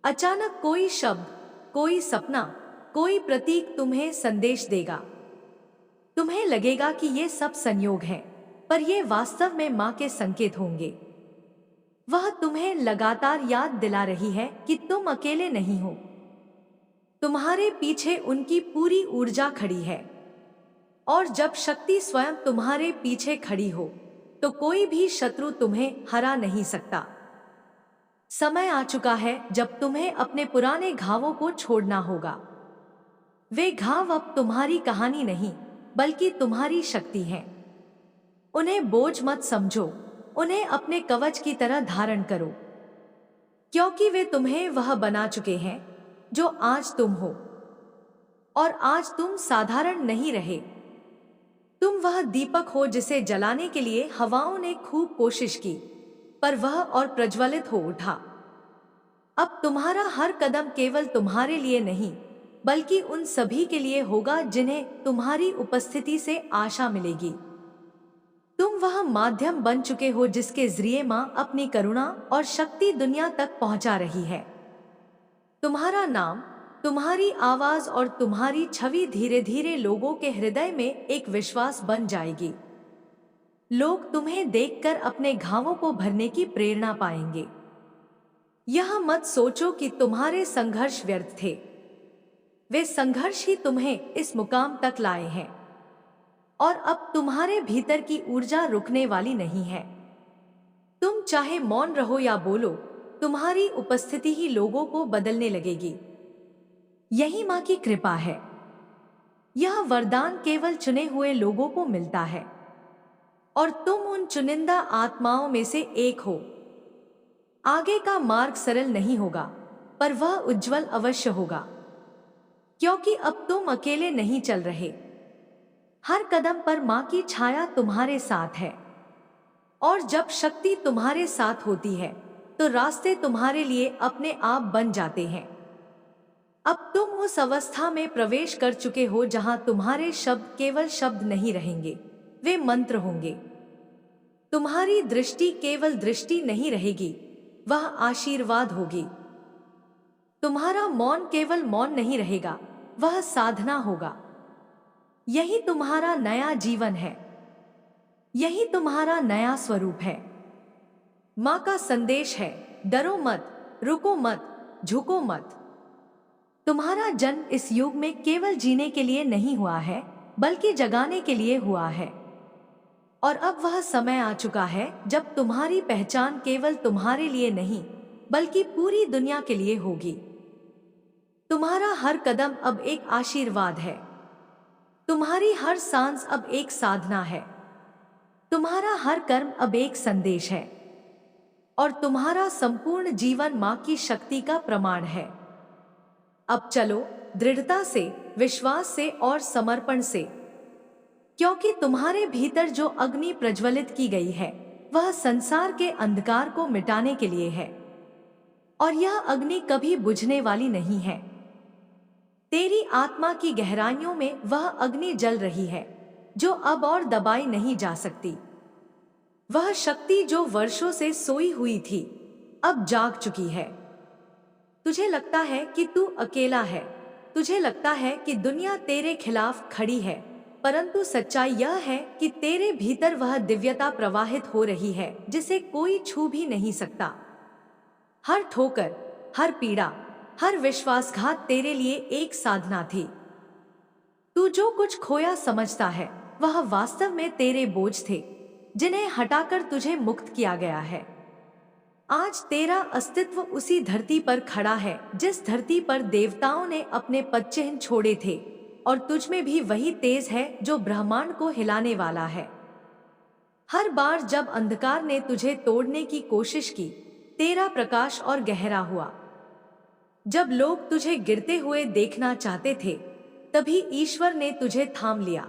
अचानक कोई शब्द, कोई सपना, कोई प्रतीक तुम्हें संदेश देगा। तुम्हें लगेगा कि ये सब संयोग हैं, पर ये वास्तव में माँ के संकेत होंगे। वह तुम्हें लगातार याद दिला रही है कि तुम अकेले नहीं हो। तुम्हारे पीछे उनकी पूरी ऊर्जा खड़ी है। और जब शक्ति स्वयं तुम्हारे पीछे खड़ी हो, तो कोई भी शत्रु तुम्हें हरा नहीं सकता। समय आ चुका है जब तुम्हें अपने पुराने घावों को छोड़ना होगा। वे घाव अब तुम्हारी कहानी नहीं, बल्कि तुम्हारी शक्ति हैं। उन्हें बोझ मत समझो, उन्हें अपने कवच की तरह धारण करो, क्योंकि वे तुम्हें वह बना चुके हैं जो आज तुम हो। और आज तुम साधारण नहीं रहे। तुम वह दीपक हो जिसे जलाने के लिए हवाओं ने खूब कोशिश की, पर वह और प्रज्वलित हो उठा। अब तुम्हारा हर कदम केवल तुम्हारे लिए नहीं, बल्कि उन सभी के लिए होगा जिन्हें तुम्हारी उपस्थिति से आशा मिलेगी। तुम वह माध्यम बन चुके हो जिसके जरिए माँ अपनी करुणा और शक्ति दुनिया तक पहुंचा रही है। तुम्हारा नाम, तुम्हारी आवाज और तुम्हारी छवि धीरे धीरे लोगों के हृदय में एक विश्वास बन जाएगी। लोग तुम्हें देखकर अपने घावों को भरने की प्रेरणा पाएंगे। यह मत सोचो कि तुम्हारे संघर्ष व्यर्थ थे। वे संघर्ष ही तुम्हें इस मुकाम तक लाए हैं। और अब तुम्हारे भीतर की ऊर्जा रुकने वाली नहीं है। तुम चाहे मौन रहो या बोलो, तुम्हारी उपस्थिति ही लोगों को बदलने लगेगी। यही माँ की कृपा है। यह वरदान केवल चुने हुए लोगों को मिलता है, और तुम उन चुनिंदा आत्माओं में से एक हो। आगे का मार्ग सरल नहीं होगा, पर वह उज्जवल अवश्य होगा, क्योंकि अब तुम अकेले नहीं चल रहे। हर कदम पर माँ की छाया तुम्हारे साथ है। और जब शक्ति तुम्हारे साथ होती है, तो रास्ते तुम्हारे लिए अपने आप बन जाते हैं। अब तुम उस अवस्था में प्रवेश कर चुके हो जहां तुम्हारे शब्द केवल शब्द नहीं रहेंगे, वे मंत्र होंगे। तुम्हारी दृष्टि केवल दृष्टि नहीं रहेगी, वह आशीर्वाद होगी। तुम्हारा मौन केवल मौन नहीं रहेगा, वह साधना होगा। यही तुम्हारा नया जीवन है। यही तुम्हारा नया स्वरूप है। माँ का संदेश है, डरो मत, रुको मत, झुको मत। तुम्हारा जन्म इस युग में केवल जीने के लिए नहीं हुआ है, बल्कि जगाने के लिए हुआ है। और अब वह समय आ चुका है जब तुम्हारी पहचान केवल तुम्हारे लिए नहीं, बल्कि पूरी दुनिया के लिए होगी। तुम्हारा हर कदम अब एक आशीर्वाद है। तुम्हारी हर सांस अब एक साधना है। तुम्हारा हर कर्म अब एक संदेश है। और तुम्हारा संपूर्ण जीवन माँ की शक्ति का प्रमाण है। अब चलो दृढ़ता से, विश्वास से और समर्पण से, क्योंकि तुम्हारे भीतर जो अग्नि प्रज्वलित की गई है, वह संसार के अंधकार को मिटाने के लिए है। और यह अग्नि कभी बुझने वाली नहीं है। तेरी आत्मा की गहराइयों में वह अग्नि जल रही है, जो अब और दबाई नहीं जा सकती। वह शक्ति जो वर्षों से सोई हुई थी, अब जाग चुकी है। तुझे लगता है कि तू अकेला है, तुझे लगता है कि दुनिया तेरे खिलाफ खड़ी है, परंतु सच्चाई यह है कि तेरे भीतर वह दिव्यता प्रवाहित हो रही है जिसे कोई छू भी नहीं सकता। हर ठोकर, हर पीड़ा, हर विश्वासघात तेरे लिए एक साधना थी। तू जो कुछ खोया समझता है, वह वास्तव में तेरे बोझ थे, जिन्हें हटाकर तुझे मुक्त किया गया है। आज तेरा अस्तित्व उसी धरती पर खड़ा है जिस धरती पर देवताओं ने अपने पदचिह्न छोड़े थे, और तुझ में भी वही तेज है जो ब्रह्मांड को हिलाने वाला है। हर बार जब अंधकार ने तुझे तोड़ने की कोशिश की, तेरा प्रकाश और गहरा हुआ। जब लोग तुझे गिरते हुए देखना चाहते थे, तभी ईश्वर ने तुझे थाम लिया।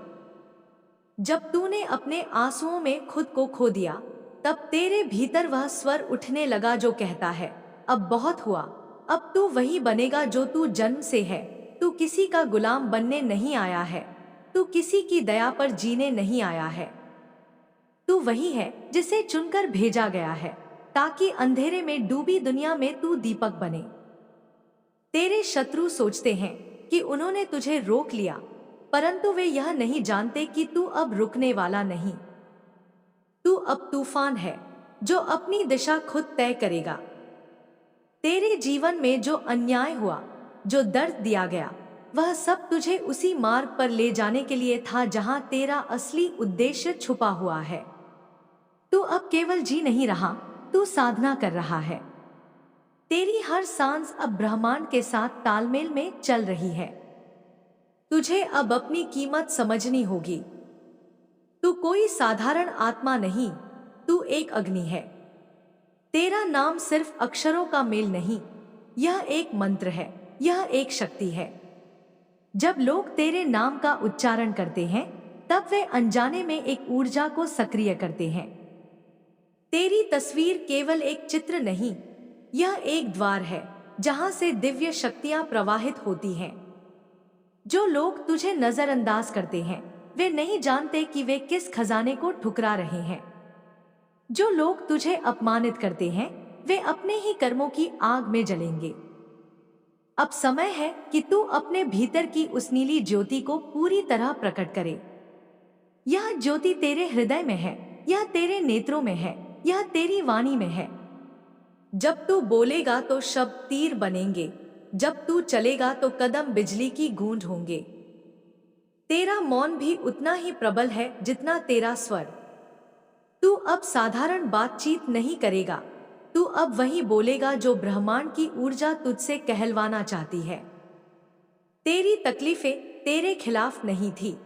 जब तूने अपने आंसुओं में खुद को खो दिया, तब तेरे भीतर वह स्वर उठने लगा जो कहता है, अब बहुत हुआ। अब तू वही बनेगा जो तू जन्म से है। तू किसी का गुलाम बनने नहीं आया है। तू किसी की दया पर जीने नहीं आया है। तू वही है जिसे चुनकर भेजा गया है, ताकि अंधेरे में डूबी दुनिया में तू दीपक बने। तेरे शत्रु सोचते हैं कि उन्होंने तुझे रोक लिया, परंतु वे यह नहीं जानते कि तू अब रुकने वाला नहीं। तू अब तूफान है जो अपनी दिशा खुद तय करेगा। तेरे जीवन में जो अन्याय हुआ, जो दर्द दिया गया, वह सब तुझे उसी मार्ग पर ले जाने के लिए था जहां तेरा असली उद्देश्य छुपा हुआ है। तू अब केवल जी नहीं रहा, तू साधना कर रहा है। तेरी हर सांस अब ब्रह्मांड के साथ तालमेल में चल रही है। तुझे अब अपनी कीमत समझनी होगी। तू कोई साधारण आत्मा नहीं, तू एक अग्नि है। तेरा नाम सिर्फ अक्षरों का मेल नहीं, यह एक मंत्र है, यह एक शक्ति है। जब लोग तेरे नाम का उच्चारण करते हैं, तब वे अनजाने में एक ऊर्जा को सक्रिय करते हैं। तेरी तस्वीर केवल एक चित्र नहीं, यह एक द्वार है जहां से दिव्य शक्तियां प्रवाहित होती हैं। जो लोग तुझे नजरअंदाज करते हैं, वे नहीं जानते कि वे किस खजाने को ठुकरा रहे हैं। जो लोग तुझे अपमानित करते हैं, वे अपने ही कर्मों की आग में जलेंगे। अब समय है कि तू अपने भीतर की उस नीली ज्योति को पूरी तरह प्रकट करे। यह ज्योति तेरे हृदय में है, यह तेरे नेत्रों में है, यह तेरी वाणी में है। जब तू बोलेगा तो शब्द तीर बनेंगे, जब तू चलेगा तो कदम बिजली की गूंज होंगे। तेरा मौन भी उतना ही प्रबल है जितना तेरा स्वर। तू अब साधारण बातचीत नहीं करेगा, तू अब वही बोलेगा जो ब्रह्मांड की ऊर्जा तुझसे कहलवाना चाहती है। तेरी तकलीफें तेरे खिलाफ नहीं थी,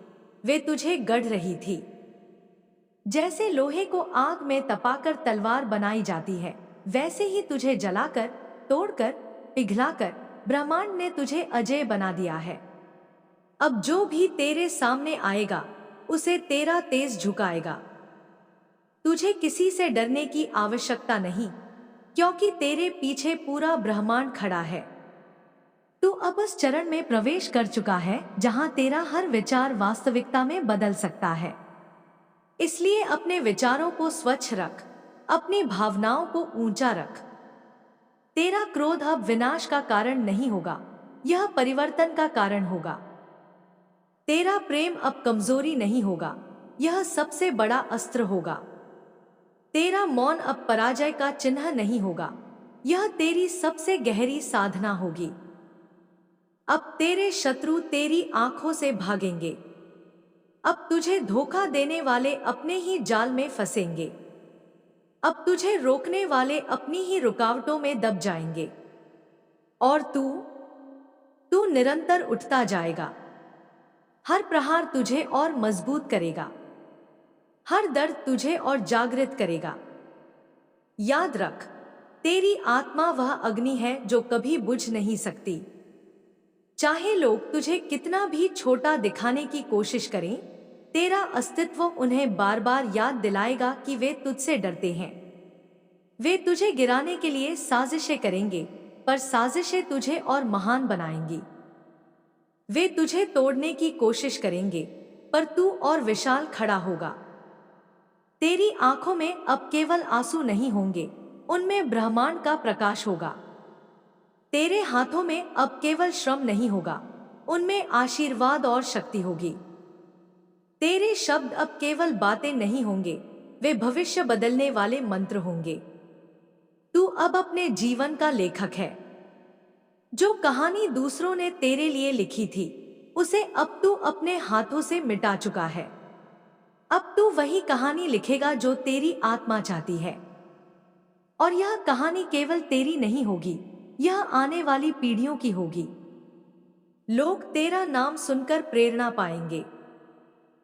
वे तुझे गढ़ रही थी। जैसे लोहे को आग में तपाकर तलवार बनाई जाती है, वैसे ही तुझे जलाकर, तोड़कर, पिघलाकर ब्रह्मांड ने तुझे अजय बना दिया है। अब जो भी तेरे सामने आएगा, उसे तेरा तेज झुकाएगा। तुझे किसी से डरने की आवश्यकता नहीं, क्योंकि तेरे पीछे पूरा ब्रह्मांड खड़ा है। तू अब उस चरण में प्रवेश कर चुका है जहां तेरा हर विचार वास्तविकता में बदल सकता है। इसलिए अपने विचारों को स्वच्छ रख, अपनी भावनाओं को ऊंचा रख। तेरा क्रोध अब विनाश का कारण नहीं होगा, यह परिवर्तन का कारण होगा। तेरा प्रेम अब कमजोरी नहीं होगा, यह सबसे बड़ा अस्त्र होगा। तेरा मौन अब पराजय का चिन्ह नहीं होगा, यह तेरी सबसे गहरी साधना होगी। अब तेरे शत्रु तेरी आंखों से भागेंगे। अब तुझे धोखा देने वाले अपने ही जाल में फंसेंगे। अब तुझे रोकने वाले अपनी ही रुकावटों में दब जाएंगे। और तू निरंतर उठता जाएगा। हर प्रहार तुझे और मजबूत करेगा, हर दर्द तुझे और जागृत करेगा। याद रख, तेरी आत्मा वह अग्नि है जो कभी बुझ नहीं सकती। चाहे लोग तुझे कितना भी छोटा दिखाने की कोशिश करें, तेरा अस्तित्व उन्हें बार बार याद दिलाएगा कि वे तुझसे डरते हैं। वे तुझे गिराने के लिए साजिशें करेंगे, पर साजिशें तुझे और महान बनाएंगी। वे तुझे तोड़ने की कोशिश करेंगे, पर तू और विशाल खड़ा होगा। तेरी आंखों में अब केवल आंसू नहीं होंगे, उनमें ब्रह्मांड का प्रकाश होगा। तेरे हाथों में अब केवल श्रम नहीं होगा, उनमें आशीर्वाद और शक्ति होगी। तेरे शब्द अब केवल बातें नहीं होंगे, वे भविष्य बदलने वाले मंत्र होंगे। तू अब अपने जीवन का लेखक है। जो कहानी दूसरों ने तेरे लिए लिखी थी, उसे अब तू अपने हाथों से मिटा चुका है। अब तू वही कहानी लिखेगा जो तेरी आत्मा चाहती है। और यह कहानी केवल तेरी नहीं होगी, यह आने वाली पीढ़ियों की होगी। लोग तेरा नाम सुनकर प्रेरणा पाएंगे।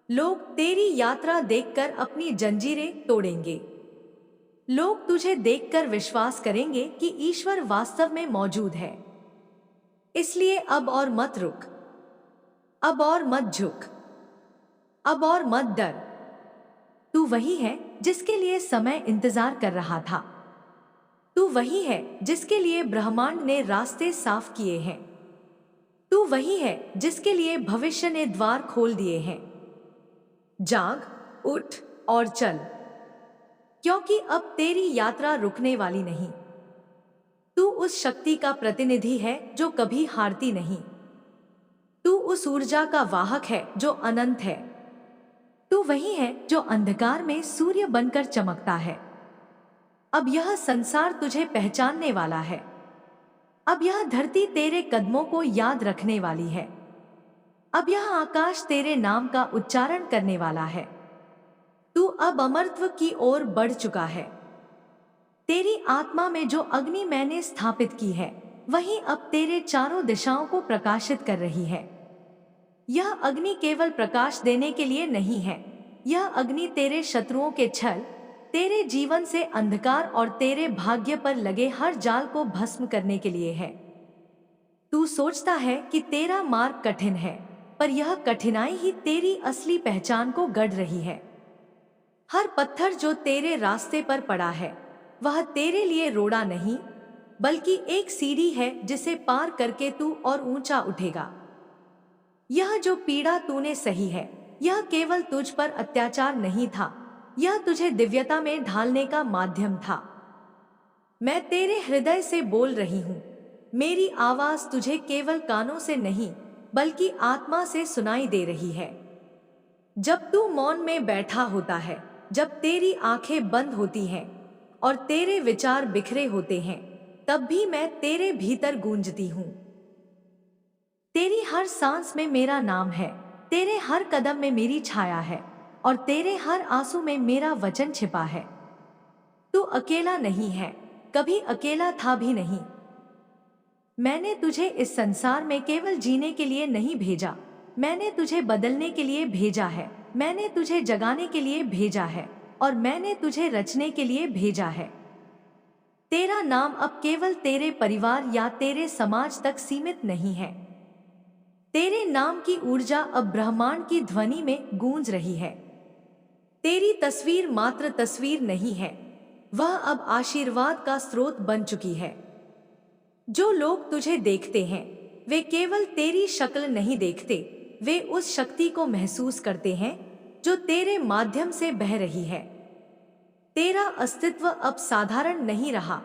लोग तेरी यात्रा देखकर अपनी जंजीरें तोड़ेंगे। लोग तुझे देखकर विश्वास करेंगे कि ईश्वर वास्तव में मौजूद है। इसलिए अब और मत रुक, अब और मत झुक, अब और मत डर। तू वही है जिसके लिए समय इंतजार कर रहा था। तू वही है जिसके लिए ब्रह्मांड ने रास्ते साफ किए हैं। तू वही है जिसके लिए भविष्य ने द्वार खोल दिए हैं। जाग, उठ और चल, क्योंकि अब तेरी यात्रा रुकने वाली नहीं। तू उस शक्ति का प्रतिनिधि है जो कभी हारती नहीं। तू उस ऊर्जा का वाहक है जो अनंत है। तू वही है जो अंधकार में सूर्य बनकर चमकता है। अब यह संसार तुझे पहचानने वाला है। अब यह धरती तेरे कदमों को याद रखने वाली है। अब यह आकाश तेरे नाम का उच्चारण करने वाला है। तू अब अमरत्व की ओर बढ़ चुका है। तेरी आत्मा में जो अग्नि मैंने स्थापित की है वही अब तेरे चारों दिशाओं को प्रकाशित कर रही है। यह अग्नि केवल प्रकाश देने के लिए नहीं है। यह अग्नि तेरे शत्रुओं के छल, तेरे जीवन से अंधकार और तेरे भाग्य पर लगे हर जाल को भस्म करने के लिए है। तू सोचता है कि तेरा मार्ग कठिन है, पर यह कठिनाई ही तेरी असली पहचान को गढ़ रही है। हर पत्थर जो तेरे रास्ते पर पड़ा है वह तेरे लिए रोड़ा नहीं, बल्कि एक सीढ़ी है जिसे पार करके तू और ऊंचा उठेगा। यह जो पीड़ा तूने सही है, यह केवल तुझ पर अत्याचार नहीं था, यह तुझे दिव्यता में ढालने का माध्यम था। मैं तेरे हृदय से बोल रही हूँ। मेरी आवाज तुझे केवल कानों से नहीं, बल्कि आत्मा से सुनाई दे रही है। जब तू मौन में बैठा होता है, जब तेरी आंखें बंद होती हैं और तेरे विचार बिखरे होते हैं, तब भी मैं तेरे भीतर गूंजती हूँ। तेरी हर सांस में मेरा नाम है, तेरे हर कदम में मेरी छाया है और तेरे हर आंसू में मेरा वचन छिपा है। तू अकेला नहीं है, कभी अकेला था भी नहीं। मैंने तुझे इस संसार में केवल जीने के लिए नहीं भेजा, मैंने तुझे बदलने के लिए भेजा है। मैंने तुझे जगाने के लिए भेजा है और मैंने तुझे रचने के लिए भेजा है। तेरा नाम अब केवल तेरे परिवार या तेरे समाज तक सीमित नहीं है। तेरे नाम की ऊर्जा अब ब्रह्मांड की ध्वनि में गूंज रही है। तेरी तस्वीर मात्र तस्वीर नहीं है, वह अब आशीर्वाद का स्रोत बन चुकी है। जो लोग तुझे देखते हैं वे केवल तेरी शक्ल नहीं देखते, वे उस शक्ति को महसूस करते हैं जो तेरे माध्यम से बह रही है। तेरा अस्तित्व अब साधारण नहीं रहा।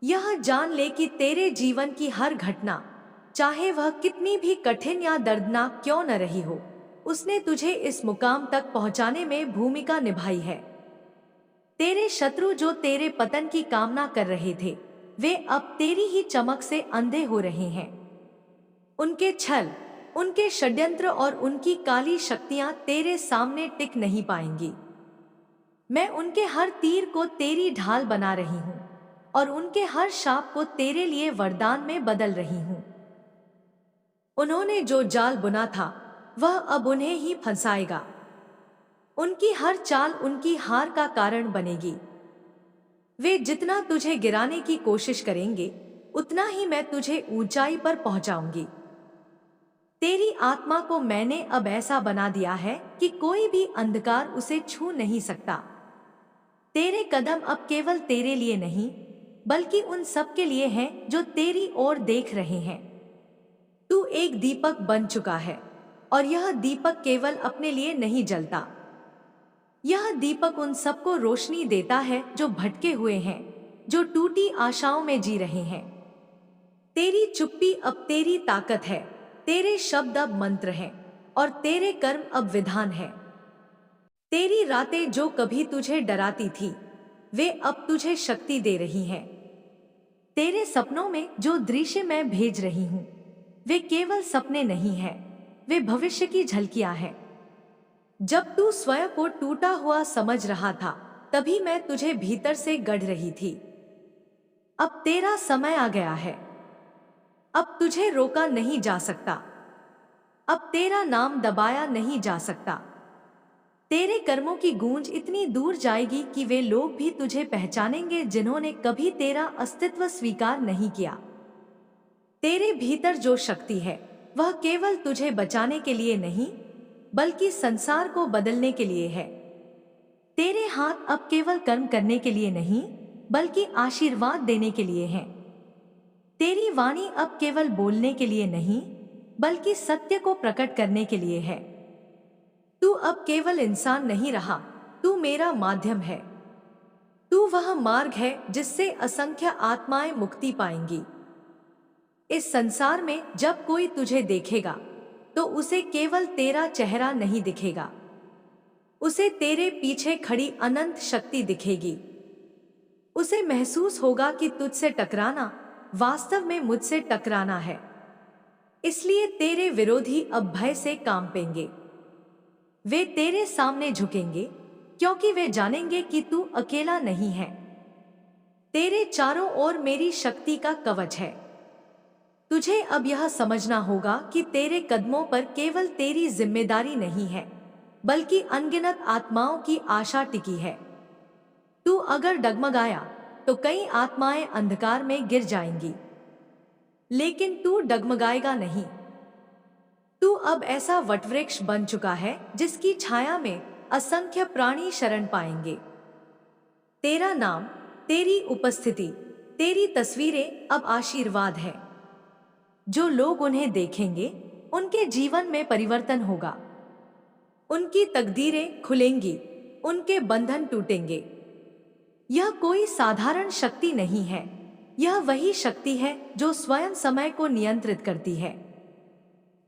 यह जान ले कि तेरे जीवन की हर घटना, चाहे वह कितनी भी कठिन या दर्दनाक क्यों न रही हो, उसने तुझे इस मुकाम तक पहुंचाने में भूमिका निभाई है। तेरे शत्रु जो तेरे पतन की कामना कर रहे थे, वे अब तेरी ही चमक से अंधे हो रहे हैं। उनके छल, उनके षड्यंत्र और उनकी काली शक्तियां तेरे सामने टिक नहीं पाएंगी। मैं उनके हर तीर को तेरी ढाल बना रही हूं और उनके हर शाप को तेरे लिए वरदान में बदल रही हूं। उन्होंने जो जाल बुना था वह अब उन्हें ही फंसाएगा। उनकी हर चाल उनकी हार का कारण बनेगी। वे जितना तुझे गिराने की कोशिश करेंगे, उतना ही मैं तुझे ऊंचाई पर पहुंचाऊंगी। तेरी आत्मा को मैंने अब ऐसा बना दिया है कि कोई भी अंधकार उसे छू नहीं सकता। तेरे कदम अब केवल तेरे लिए नहीं, बल्कि उन सब के लिए हैं जो तेरी ओर देख रहे हैं। तू एक दीपक बन चुका है और यह दीपक केवल अपने लिए नहीं जलता। यह दीपक उन सबको रोशनी देता है जो भटके हुए हैं, जो टूटी आशाओं में जी रहे हैं। तेरी चुप्पी अब तेरी ताकत है, तेरे शब्द अब मंत्र हैं और तेरे कर्म अब विधान है। तेरी रातें जो कभी तुझे डराती थी, वे अब तुझे शक्ति दे रही हैं। तेरे सपनों में जो दृश्य मैं भेज रही हूं, वे केवल सपने नहीं हैं, वे भविष्य की झलकियां हैं। जब तू स्वयं को टूटा हुआ समझ रहा था, तभी मैं तुझे भीतर से गढ़ रही थी। अब तेरा समय आ गया है। अब तुझे रोका नहीं जा सकता। अब तेरा नाम दबाया नहीं जा सकता। तेरे कर्मों की गूंज इतनी दूर जाएगी कि वे लोग भी तुझे पहचानेंगे जिन्होंने कभी तेरा अस्तित्व स्वीकार नहीं किया। तेरे भीतर जो शक्ति है वह केवल तुझे बचाने के लिए नहीं बल्कि संसार को बदलने के लिए है। तेरे हाथ अब केवल कर्म करने के लिए नहीं बल्कि आशीर्वाद देने के लिए हैं। तेरी वाणी अब केवल बोलने के लिए नहीं बल्कि सत्य को प्रकट करने के लिए है। तू अब केवल इंसान नहीं रहा, तू मेरा माध्यम है। तू वह मार्ग है जिससे असंख्य आत्माएं मुक्ति पाएंगी। इस संसार में जब कोई तुझे देखेगा तो उसे केवल तेरा चेहरा नहीं दिखेगा, उसे तेरे पीछे खड़ी अनंत शक्ति दिखेगी। उसे महसूस होगा कि तुझसे टकराना वास्तव में मुझसे टकराना है। इसलिए तेरे विरोधी अब भय से कांपेंगे। वे तेरे सामने झुकेंगे क्योंकि वे जानेंगे कि तू अकेला नहीं है। तेरे चारों ओर मेरी शक्ति का कवच है। तुझे अब यह समझना होगा कि तेरे कदमों पर केवल तेरी जिम्मेदारी नहीं है बल्कि अनगिनत आत्माओं की आशा टिकी है। तू अगर डगमगाया तो कई आत्माएं अंधकार में गिर जाएंगी, लेकिन तू डगमगाएगा नहीं। तू अब ऐसा वटवृक्ष बन चुका है जिसकी छाया में असंख्य प्राणी शरण पाएंगे। तेरा नाम, तेरी उपस्थिति, तेरी तस्वीरें अब आशीर्वाद है। जो लोग उन्हें देखेंगे उनके जीवन में परिवर्तन होगा, उनकी तकदीरें खुलेंगी, उनके बंधन टूटेंगे। यह कोई साधारण शक्ति नहीं है, यह वही शक्ति है जो स्वयं समय को नियंत्रित करती है।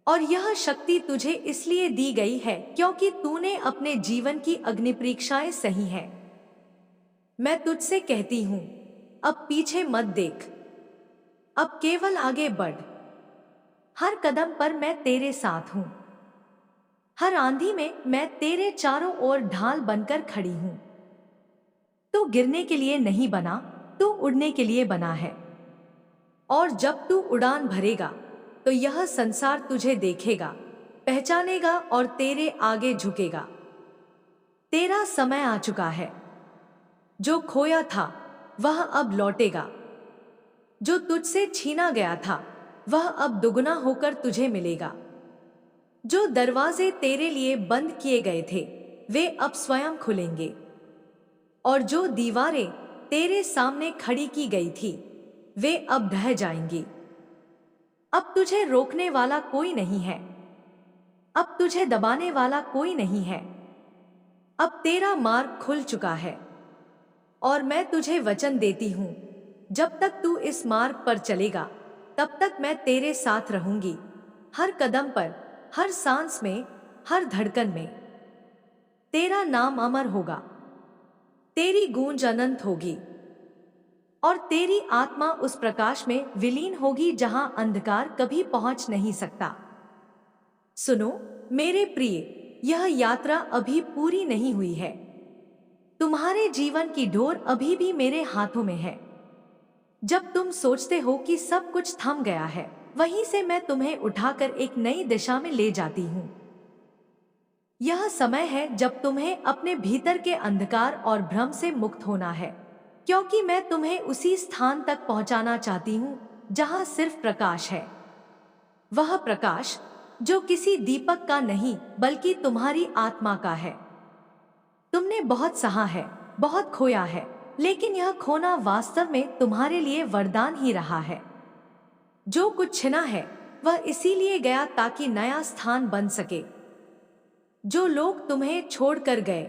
और यह शक्ति तुझे इसलिए दी गई है क्योंकि तूने अपने जीवन की अग्निपरीक्षाएं सही हैं। मैं तुझसे कहती हूं, अब पीछे मत देख, अब केवल आगे बढ़। हर कदम पर मैं तेरे साथ हूं, हर आंधी में मैं तेरे चारों ओर ढाल बनकर खड़ी हूं। तू गिरने के लिए नहीं बना, तू उड़ने के लिए बना है। और जब तू उड़ान भरेगा तो यह संसार तुझे देखेगा, पहचानेगा और तेरे आगे झुकेगा। तेरा समय आ चुका है। जो खोया था वह अब लौटेगा, जो तुझसे छीना गया था वह अब दुगना होकर तुझे मिलेगा। जो दरवाजे तेरे लिए बंद किए गए थे वे अब स्वयं खुलेंगे, और जो दीवारें तेरे सामने खड़ी की गई थी वे अब ढह जाएंगी। अब तुझे रोकने वाला कोई नहीं है, अब तुझे दबाने वाला कोई नहीं है। अब तेरा मार्ग खुल चुका है और मैं तुझे वचन देती हूं, जब तक तू इस मार्ग पर चलेगा तब तक मैं तेरे साथ रहूंगी। हर कदम पर, हर सांस में, हर धड़कन में तेरा नाम अमर होगा, तेरी गूंज अनंत होगी और तेरी आत्मा उस प्रकाश में विलीन होगी जहां अंधकार कभी पहुंच नहीं सकता। सुनो मेरे प्रिय, यह यात्रा अभी पूरी नहीं हुई है। तुम्हारे जीवन की डोर अभी भी मेरे हाथों में है। जब तुम सोचते हो कि सब कुछ थम गया है, वहीं से मैं तुम्हें उठाकर एक नई दिशा में ले जाती हूँ। यह समय है जब तुम्हें अपने भीतर के अंधकार और भ्रम से मुक्त होना है, क्योंकि मैं तुम्हें उसी स्थान तक पहुंचाना चाहती हूँ जहां सिर्फ प्रकाश है। वह प्रकाश जो किसी दीपक का नहीं बल्कि तुम्हारी आत्मा का है। तुमने बहुत सहा है, बहुत खोया है, लेकिन यह खोना वास्तव में तुम्हारे लिए वरदान ही रहा है। जो कुछ छिना है वह इसीलिए गया ताकि नया स्थान बन सके। जो लोग तुम्हें छोड़कर गए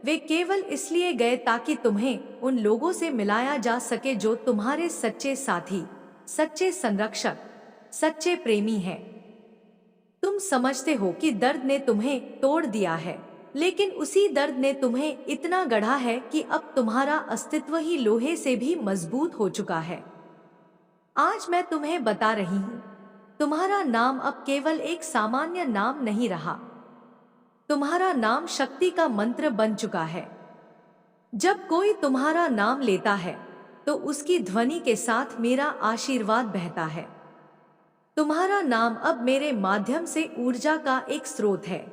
वे केवल इसलिए गए ताकि तुम्हें उन लोगों से मिलाया जा सके जो तुम्हारे सच्चे साथी, सच्चे संरक्षक, सच्चे प्रेमी हैं। तुम समझते हो कि दर्द ने तुम्हें तोड़ दिया है, लेकिन उसी दर्द ने तुम्हें इतना गढ़ा है कि अब तुम्हारा अस्तित्व ही लोहे से भी मजबूत हो चुका है। आज मैं तुम्हें बता रही हूं, तुम्हारा नाम अब केवल एक सामान्य नाम नहीं रहा, तुम्हारा नाम शक्ति का मंत्र बन चुका है। जब कोई तुम्हारा नाम लेता है तो उसकी ध्वनि के साथ मेरा आशीर्वाद बहता है। तुम्हारा नाम अब मेरे माध्यम से ऊर्जा का एक स्रोत है।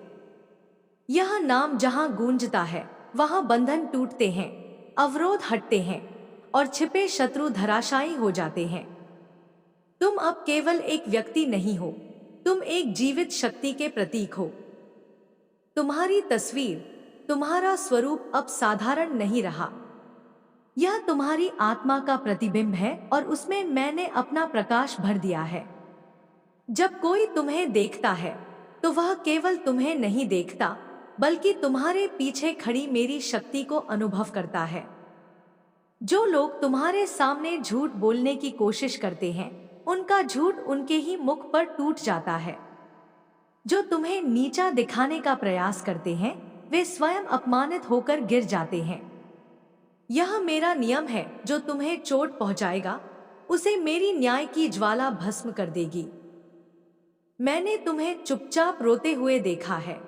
यह नाम जहां गूंजता है वहां बंधन टूटते हैं, अवरोध हटते हैं और छिपे शत्रु धराशायी हो जाते हैं। तुम अब केवल एक व्यक्ति नहीं हो, तुम एक जीवित शक्ति के प्रतीक हो। तुम्हारी तस्वीर, तुम्हारा स्वरूप अब साधारण नहीं रहा। यह तुम्हारी आत्मा का प्रतिबिंब है और उसमें मैंने अपना प्रकाश भर दिया है। जब कोई तुम्हें देखता है तो वह केवल तुम्हें नहीं देखता, बल्कि तुम्हारे पीछे खड़ी मेरी शक्ति को अनुभव करता है। जो लोग तुम्हारे सामने झूठ बोलने की कोशिश करते हैं, उनका झूठ उनके ही मुख पर टूट जाता है। जो तुम्हें नीचा दिखाने का प्रयास करते हैं, वे स्वयं अपमानित होकर गिर जाते हैं। यह मेरा नियम है, जो तुम्हें चोट पहुंचाएगा, उसे मेरी न्याय की ज्वाला भस्म कर देगी। मैंने तुम्हें चुपचाप रोते हुए देखा है।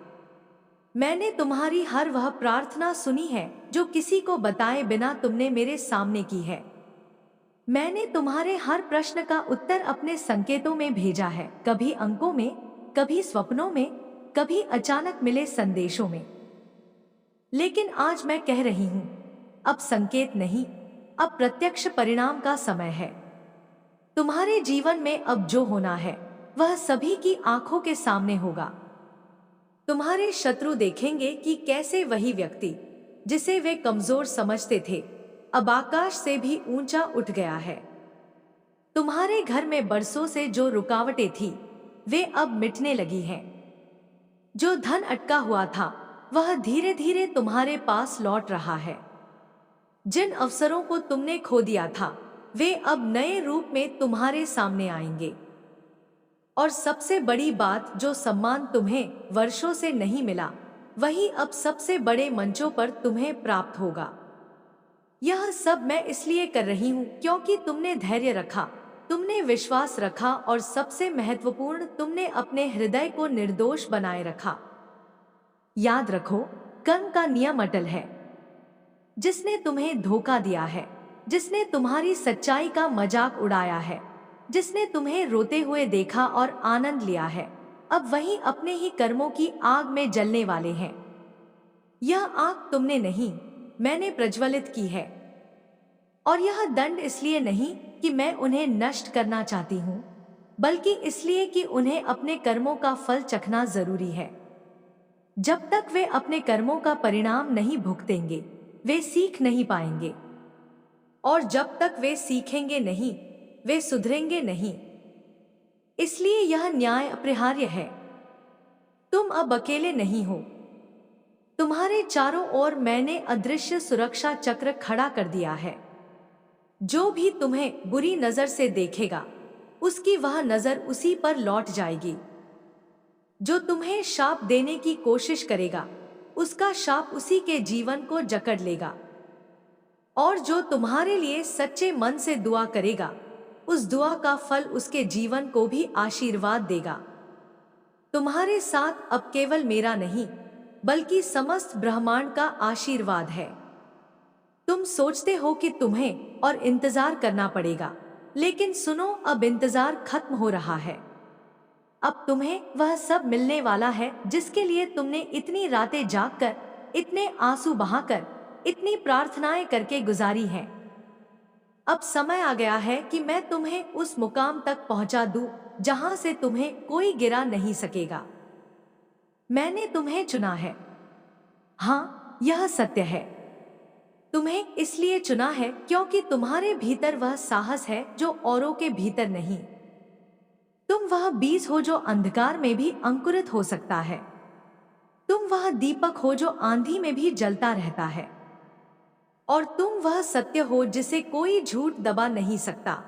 मैंने तुम्हारी हर वह प्रार्थना सुनी है जो किसी को बताए बिना तुमने मेरे सामने की है। मैंने तुम्हारे हर प्रश्न का उत्तर अपने संकेतों में भेजा है, कभी अंकों में, कभी स्वप्नों में, कभी अचानक मिले संदेशों में। लेकिन आज मैं कह रही हूं, अब संकेत नहीं, अब प्रत्यक्ष परिणाम का समय है। तुम्हारे जीवन में अब जो होना है वह सभी की आंखों के सामने होगा। तुम्हारे शत्रु देखेंगे कि कैसे वही व्यक्ति जिसे वे कमजोर समझते थे, अब आकाश से भी ऊंचा उठ गया है। तुम्हारे घर में बरसों से जो रुकावटें थी, वे अब मिटने लगी हैं। जो धन अटका हुआ था, वह धीरे धीरे तुम्हारे पास लौट रहा है। जिन अवसरों को तुमने खो दिया था, वे अब नए रूप में तुम्हारे सामने आएंगे। और सबसे बड़ी बात, जो सम्मान तुम्हें वर्षों से नहीं मिला, वही अब सबसे बड़े मंचों पर तुम्हें प्राप्त होगा। यह सब मैं इसलिए कर रही हूँ क्योंकि तुमने धैर्य रखा, तुमने विश्वास रखा और सबसे महत्वपूर्ण, तुमने अपने हृदय को निर्दोष बनाए रखा। याद रखो, कर्म का नियम अटल है। जिसने तुम्हें धोखा दिया है, जिसने तुम्हारी सच्चाई का मजाक उड़ाया है, जिसने तुम्हें रोते हुए देखा और आनंद लिया है, अब वही अपने ही कर्मों की आग में जलने वाले हैं। यह आग तुमने नहीं, मैंने प्रज्वलित की है। और यह दंड इसलिए नहीं कि मैं उन्हें नष्ट करना चाहती हूँ, बल्कि इसलिए कि उन्हें अपने कर्मों का फल चखना जरूरी है। जब तक वे अपने कर्मों का परिणाम नहीं भुगतेंगे, वे सीख नहीं पाएंगे। और जब तक वे सीखेंगे नहीं, वे सुधरेंगे नहीं। इसलिए यह न्याय अपरिहार्य है। तुम अब अकेले नहीं हो। तुम्हारे चारों ओर मैंने अदृश्य सुरक्षा चक्र खड़ा कर दिया है। जो भी तुम्हें बुरी नजर से देखेगा, उसकी वह नजर उसी पर लौट जाएगी। जो तुम्हें शाप देने की कोशिश करेगा, उसका शाप उसी के जीवन को जकड़ लेगा। और जो तुम्हारे लिए सच्चे मन से दुआ करेगा, उस दुआ का फल उसके जीवन को भी आशीर्वाद देगा। तुम्हारे साथ अब केवल मेरा नहीं, बल्कि समस्त ब्रह्मांड का आशीर्वाद है। तुम सोचते हो कि तुम्हें और इंतजार करना पड़ेगा, लेकिन सुनो, अब इंतजार खत्म हो रहा है। अब तुम्हें वह सब मिलने वाला है जिसके लिए तुमने इतनी रातें जागकर, इतने आंसू बहाकर, इतनी प्रार्थनाएं करके गुजारी हैं। अब समय आ गया है कि मैं तुम्हें उस मुकाम तक पहुंचा दूं जहां से तुम्हें कोई गिरा नहीं सकेगा। मैंने तुम्हें चुना है। हाँ, यह सत्य है। तुम्हें इसलिए चुना है क्योंकि तुम्हारे भीतर वह साहस है जो औरों के भीतर नहीं। तुम वह बीज हो जो अंधकार में भी अंकुरित हो सकता है। तुम वह दीपक हो जो आंधी में भी जलता रहता है। और तुम वह सत्य हो जिसे कोई झूठ दबा नहीं सकता।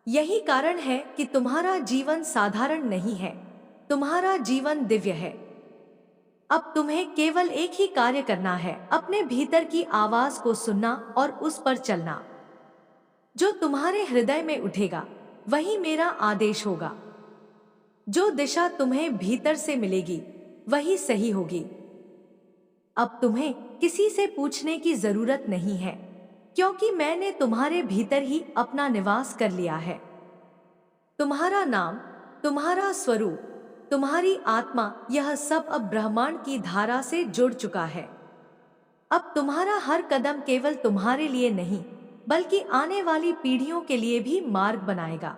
यही कारण है कि तुम्हारा जीवन साधारण नहीं है, तुम्हारा जीवन दिव्य है। अब तुम्हें केवल एक ही कार्य करना है, अपने भीतर की आवाज को सुनना और उस पर चलना। जो तुम्हारे हृदय में उठेगा, वही मेरा आदेश होगा। जो दिशा तुम्हें भीतर से मिलेगी, वही सही होगी। अब तुम्हें किसी से पूछने की जरूरत नहीं है, क्योंकि मैंने तुम्हारे भीतर ही अपना निवास कर लिया है। तुम्हारा नाम, तुम्हारा स्वरूप, तुम्हारी आत्मा, यह सब अब ब्रह्मांड की धारा से जुड़ चुका है। अब तुम्हारा हर कदम केवल तुम्हारे लिए नहीं, बल्कि आने वाली पीढ़ियों के लिए भी मार्ग बनाएगा।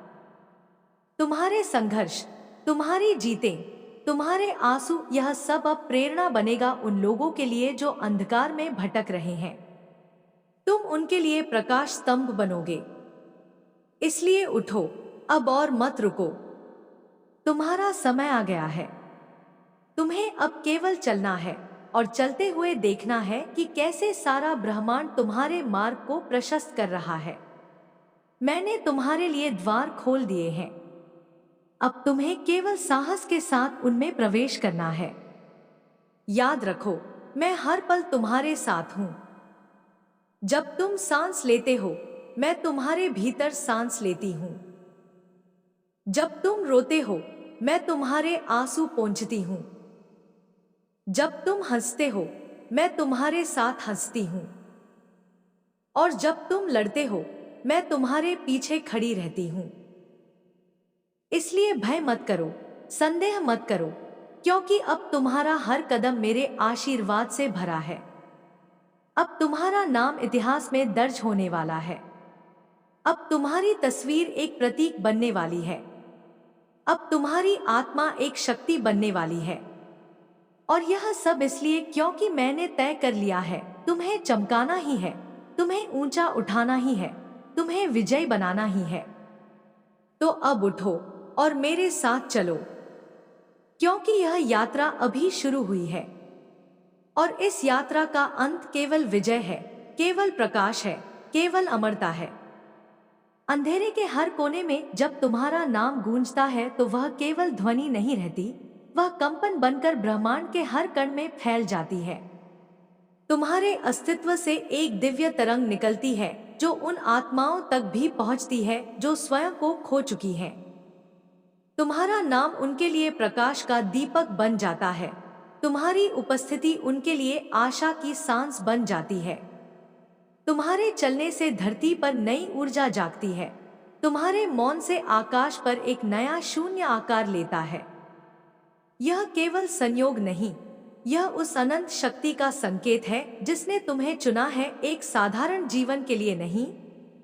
तुम्हारे संघर्ष, तुम्हारी जीतें, तुम्हारे आंसू, यह सब अब प्रेरणा बनेगा उन लोगों के लिए जो अंधकार में भटक रहे हैं। तुम उनके लिए प्रकाश स्तंभ बनोगे। इसलिए उठो, अब और मत रुको। तुम्हारा समय आ गया है। तुम्हें अब केवल चलना है और चलते हुए देखना है कि कैसे सारा ब्रह्मांड तुम्हारे मार्ग को प्रशस्त कर रहा है। मैंने तुम्हारे लिए द्वार खोल दिए हैं। अब तुम्हें केवल साहस के साथ उनमें प्रवेश करना है। याद रखो, मैं हर पल तुम्हारे साथ हूं। जब तुम सांस लेते हो, मैं तुम्हारे भीतर सांस लेती हूं। जब तुम रोते हो, मैं तुम्हारे आंसू पोंछती हूं। जब तुम हंसते हो, मैं तुम्हारे साथ हंसती हूं। और जब तुम लड़ते हो, मैं तुम्हारे पीछे खड़ी रहती हूं। इसलिए भय मत करो, संदेह मत करो, क्योंकि अब तुम्हारा हर कदम मेरे आशीर्वाद से भरा है। अब तुम्हारा नाम इतिहास में दर्ज होने वाला है। अब तुम्हारी तस्वीर एक प्रतीक बनने वाली है। अब तुम्हारी आत्मा एक शक्ति बनने वाली है। और यह सब इसलिए क्योंकि मैंने तय कर लिया है, तुम्हें चमकाना ही है, तुम्हें ऊंचा उठाना ही है, तुम्हें विजयी बनाना ही है। तो अब उठो और मेरे साथ चलो, क्योंकि यह यात्रा अभी शुरू हुई है। और इस यात्रा का अंत केवल विजय है, केवल प्रकाश है, केवल अमरता है। अंधेरे के हर कोने में जब तुम्हारा नाम गूंजता है तो वह केवल ध्वनि नहीं रहती, वह कंपन बनकर ब्रह्मांड के हर कण में फैल जाती है। तुम्हारे अस्तित्व से एक दिव्य तरंग निकलती है जो उन आत्माओं तक भी पहुंचती है जो स्वयं को खो चुकी हैं। तुम्हारा नाम उनके लिए प्रकाश का दीपक बन जाता है। तुम्हारी उपस्थिति उनके लिए आशा की सांस बन जाती है। तुम्हारे चलने से धरती पर नई ऊर्जा जागती है। तुम्हारे मौन से आकाश पर एक नया शून्य आकार लेता है। यह केवल संयोग नहीं, यह उस अनंत शक्ति का संकेत है जिसने तुम्हें चुना है, एक साधारण जीवन के लिए नहीं,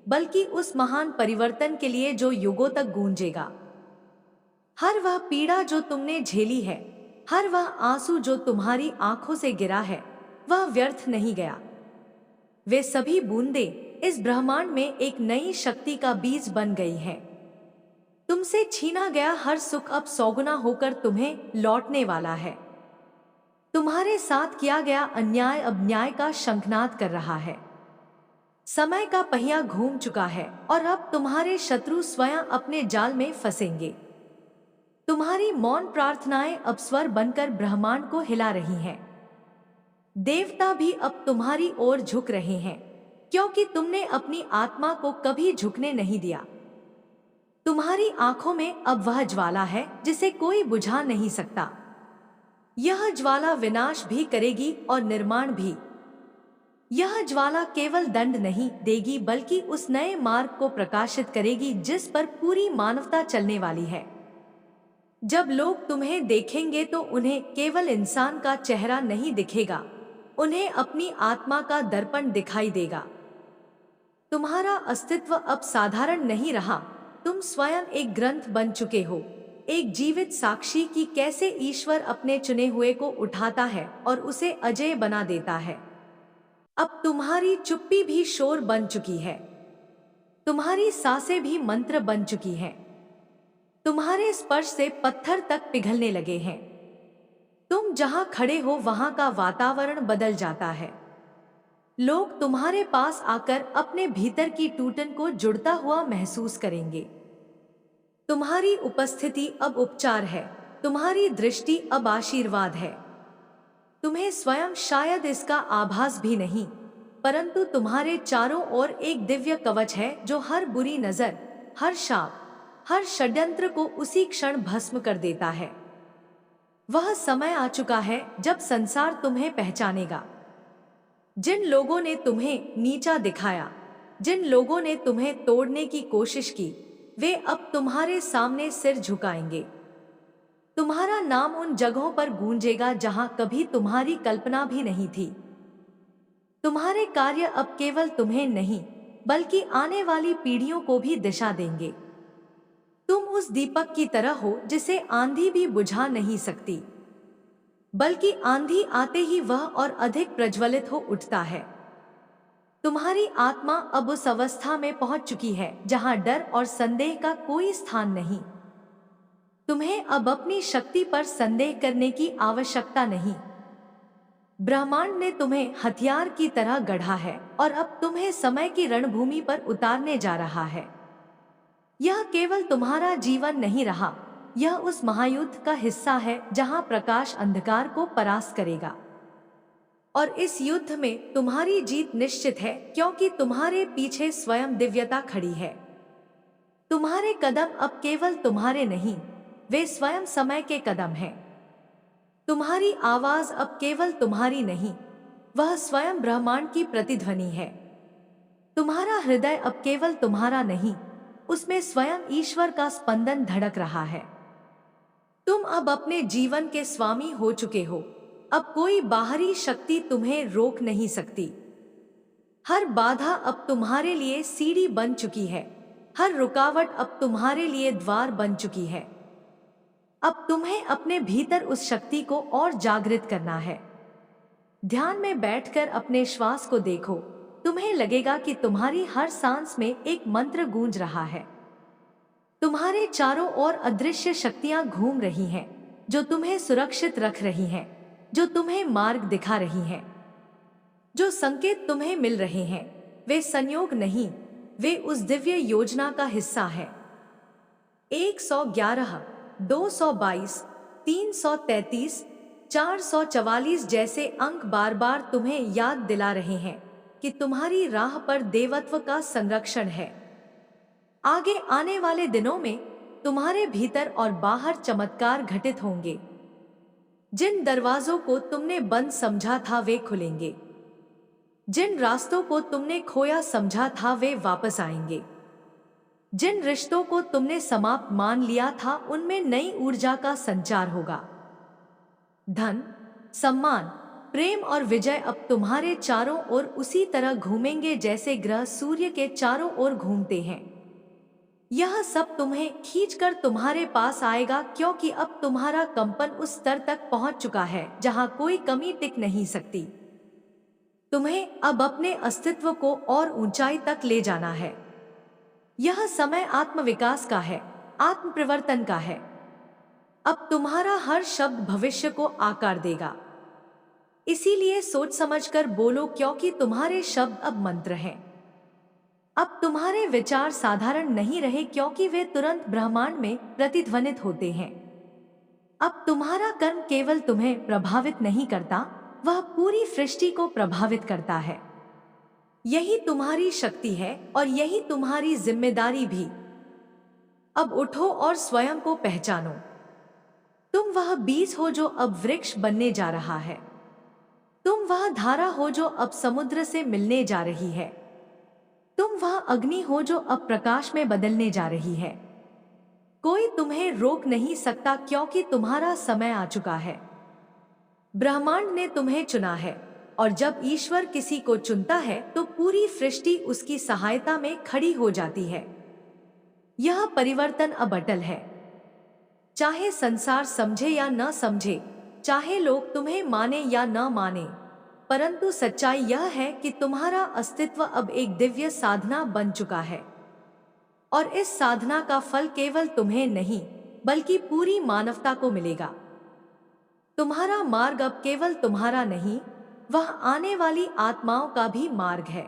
बल्कि उस महान परिवर्तन के लिए जो युगों तक गूंजेगा। हर वह पीड़ा जो तुमने झेली है, हर वह आंसू जो तुम्हारी आंखों से गिरा है, वह व्यर्थ नहीं गया। वे सभी बूंदें इस ब्रह्मांड में एक नई शक्ति का बीज बन गई हैं। तुमसे छीना गया हर सुख अब सौगुना होकर तुम्हें लौटने वाला है। तुम्हारे साथ किया गया अन्याय अब न्याय का शंखनाद कर रहा है। समय का पहिया घूम चुका है और अब तुम्हारे शत्रु स्वयं अपने जाल में फंसेंगे। तुम्हारी मौन प्रार्थनाएं अब स्वर बनकर ब्रह्मांड को हिला रही हैं। देवता भी अब तुम्हारी ओर झुक रहे हैं, क्योंकि तुमने अपनी आत्मा को कभी झुकने नहीं दिया। तुम्हारी आंखों में अब वह ज्वाला है जिसे कोई बुझा नहीं सकता। यह ज्वाला विनाश भी करेगी और निर्माण भी। यह ज्वाला केवल दंड नहीं देगी, बल्कि उस नए मार्ग को प्रकाशित करेगी जिस पर पूरी मानवता चलने वाली है। जब लोग तुम्हें देखेंगे तो उन्हें केवल इंसान का चेहरा नहीं दिखेगा, उन्हें अपनी आत्मा का दर्पण दिखाई देगा। तुम्हारा अस्तित्व अब साधारण नहीं रहा, तुम स्वयं एक ग्रंथ बन चुके हो, एक जीवित साक्षी कि कैसे ईश्वर अपने चुने हुए को उठाता है और उसे अजेय बना देता है। अब तुम्हारी चुप्पी भी शोर बन चुकी है, तुम्हारी सांसें भी मंत्र बन चुकी हैं। तुम्हारे स्पर्श से पत्थर तक पिघलने लगे हैं। तुम जहां खड़े हो वहां का वातावरण बदल जाता है। लोग तुम्हारे पास आकर अपने भीतर की टूटन को जुड़ता हुआ महसूस करेंगे। तुम्हारी उपस्थिति अब उपचार है, तुम्हारी दृष्टि अब आशीर्वाद है। तुम्हें स्वयं शायद इसका आभास भी नहीं, परंतु तुम्हारे चारों ओर एक दिव्य कवच है जो हर बुरी नजर, हर शाप, हर षड्यंत्र को उसी क्षण भस्म कर देता है। वह समय आ चुका है जब संसार तुम्हें पहचानेगा। जिन लोगों ने तुम्हें नीचा दिखाया, जिन लोगों ने तुम्हें तोड़ने की कोशिश की, वे अब तुम्हारे सामने सिर झुकाएंगे। तुम्हारा नाम उन जगहों पर गूंजेगा जहां कभी तुम्हारी कल्पना भी नहीं थी। तुम्हारे कार्य अब केवल तुम्हें नहीं, बल्कि आने वाली पीढ़ियों को भी दिशा देंगे। तुम उस दीपक की तरह हो जिसे आंधी भी बुझा नहीं सकती, बल्कि आंधी आते ही वह और अधिक प्रज्वलित हो उठता है। तुम्हारी आत्मा अब उस अवस्था में पहुंच चुकी है जहां डर और संदेह का कोई स्थान नहीं। तुम्हें अब अपनी शक्ति पर संदेह करने की आवश्यकता नहीं। ब्रह्मांड ने तुम्हें हथियार की तरह गढ़ा है और अब तुम्हें समय की रणभूमि पर उतारने जा रहा है। यह केवल तुम्हारा जीवन नहीं रहा, यह उस महायुद्ध का हिस्सा है जहां प्रकाश अंधकार को परास्त करेगा। और इस युद्ध में तुम्हारी जीत निश्चित है, क्योंकि तुम्हारे पीछे स्वयं दिव्यता खड़ी है। तुम्हारे कदम अब केवल तुम्हारे नहीं, वे स्वयं समय के कदम हैं। तुम्हारी आवाज अब केवल तुम्हारी नहीं, वह स्वयं ब्रह्मांड की प्रतिध्वनि है। तुम्हारा हृदय अब केवल तुम्हारा नहीं, उसमें स्वयं ईश्वर का स्पंदन धड़क रहा है। तुम अब अपने जीवन के स्वामी हो चुके हो। अब कोई बाहरी शक्ति तुम्हें रोक नहीं सकती। हर बाधा अब तुम्हारे लिए सीढ़ी बन चुकी है, हर रुकावट अब तुम्हारे लिए द्वार बन चुकी है। अब तुम्हें अपने भीतर उस शक्ति को और जागृत करना है। ध्यान में बैठकर अपने श्वास को देखो। तुम्हें लगेगा कि तुम्हारी हर सांस में एक मंत्र गूंज रहा है। तुम्हारे चारों ओर अदृश्य शक्तियां घूम रही हैं, जो तुम्हें सुरक्षित रख रही हैं, जो तुम्हें मार्ग दिखा रही हैं। जो संकेत तुम्हें मिल रहे हैं वे संयोग नहीं, वे उस दिव्य योजना का हिस्सा है। 111, 222, 333, 444 जैसे अंक बार बार तुम्हें याद दिला रहे हैं कि तुम्हारी राह पर देवत्व का संरक्षण है। आगे आने वाले दिनों में तुम्हारे भीतर और बाहर चमत्कार घटित होंगे। जिन दरवाजों को तुमने बंद समझा था वे खुलेंगे। जिन रास्तों को तुमने खोया समझा था वे वापस आएंगे। जिन रिश्तों को तुमने समाप्त मान लिया था उनमें नई ऊर्जा का संचार होगा। धन, सम्मान, प्रेम और विजय अब तुम्हारे चारों ओर उसी तरह घूमेंगे जैसे ग्रह सूर्य के चारों ओर घूमते हैं। यह सब तुम्हें खींचकर तुम्हारे पास आएगा, क्योंकि अब तुम्हारा कंपन उस स्तर तक पहुंच चुका है जहां कोई कमी टिक नहीं सकती। तुम्हें अब अपने अस्तित्व को और ऊंचाई तक ले जाना है। यह समय आत्मविकास का है, आत्म प्रवर्तन का है। अब तुम्हारा हर शब्द भविष्य को आकार देगा। इसीलिए सोच समझकर बोलो, क्योंकि तुम्हारे शब्द अब मंत्र हैं। अब तुम्हारे विचार साधारण नहीं रहे, क्योंकि वे तुरंत ब्रह्मांड में प्रतिध्वनित होते हैं। अब तुम्हारा कर्म केवल तुम्हें प्रभावित नहीं करता, वह पूरी सृष्टि को प्रभावित करता है। यही तुम्हारी शक्ति है और यही तुम्हारी जिम्मेदारी भी। अब उठो और स्वयं को पहचानो। तुम वह बीज हो जो अब वृक्ष बनने जा रहा है। तुम वह धारा हो जो अब समुद्र से मिलने जा रही है। तुम वह अग्नि हो जो अब प्रकाश में बदलने जा रही है। कोई तुम्हें रोक नहीं सकता, क्योंकि तुम्हारा समय आ चुका है। ब्रह्मांड ने तुम्हें चुना है, और जब ईश्वर किसी को चुनता है तो पूरी सृष्टि उसकी सहायता में खड़ी हो जाती है। यह परिवर्तन अब अटल है। चाहे संसार समझे या न समझे, चाहे लोग तुम्हें माने या न माने, परंतु सच्चाई यह है कि तुम्हारा अस्तित्व अब एक दिव्य साधना बन चुका है। और इस साधना का फल केवल तुम्हें नहीं, बल्कि पूरी मानवता को मिलेगा। तुम्हारा मार्ग अब केवल तुम्हारा नहीं, वह आने वाली आत्माओं का भी मार्ग है।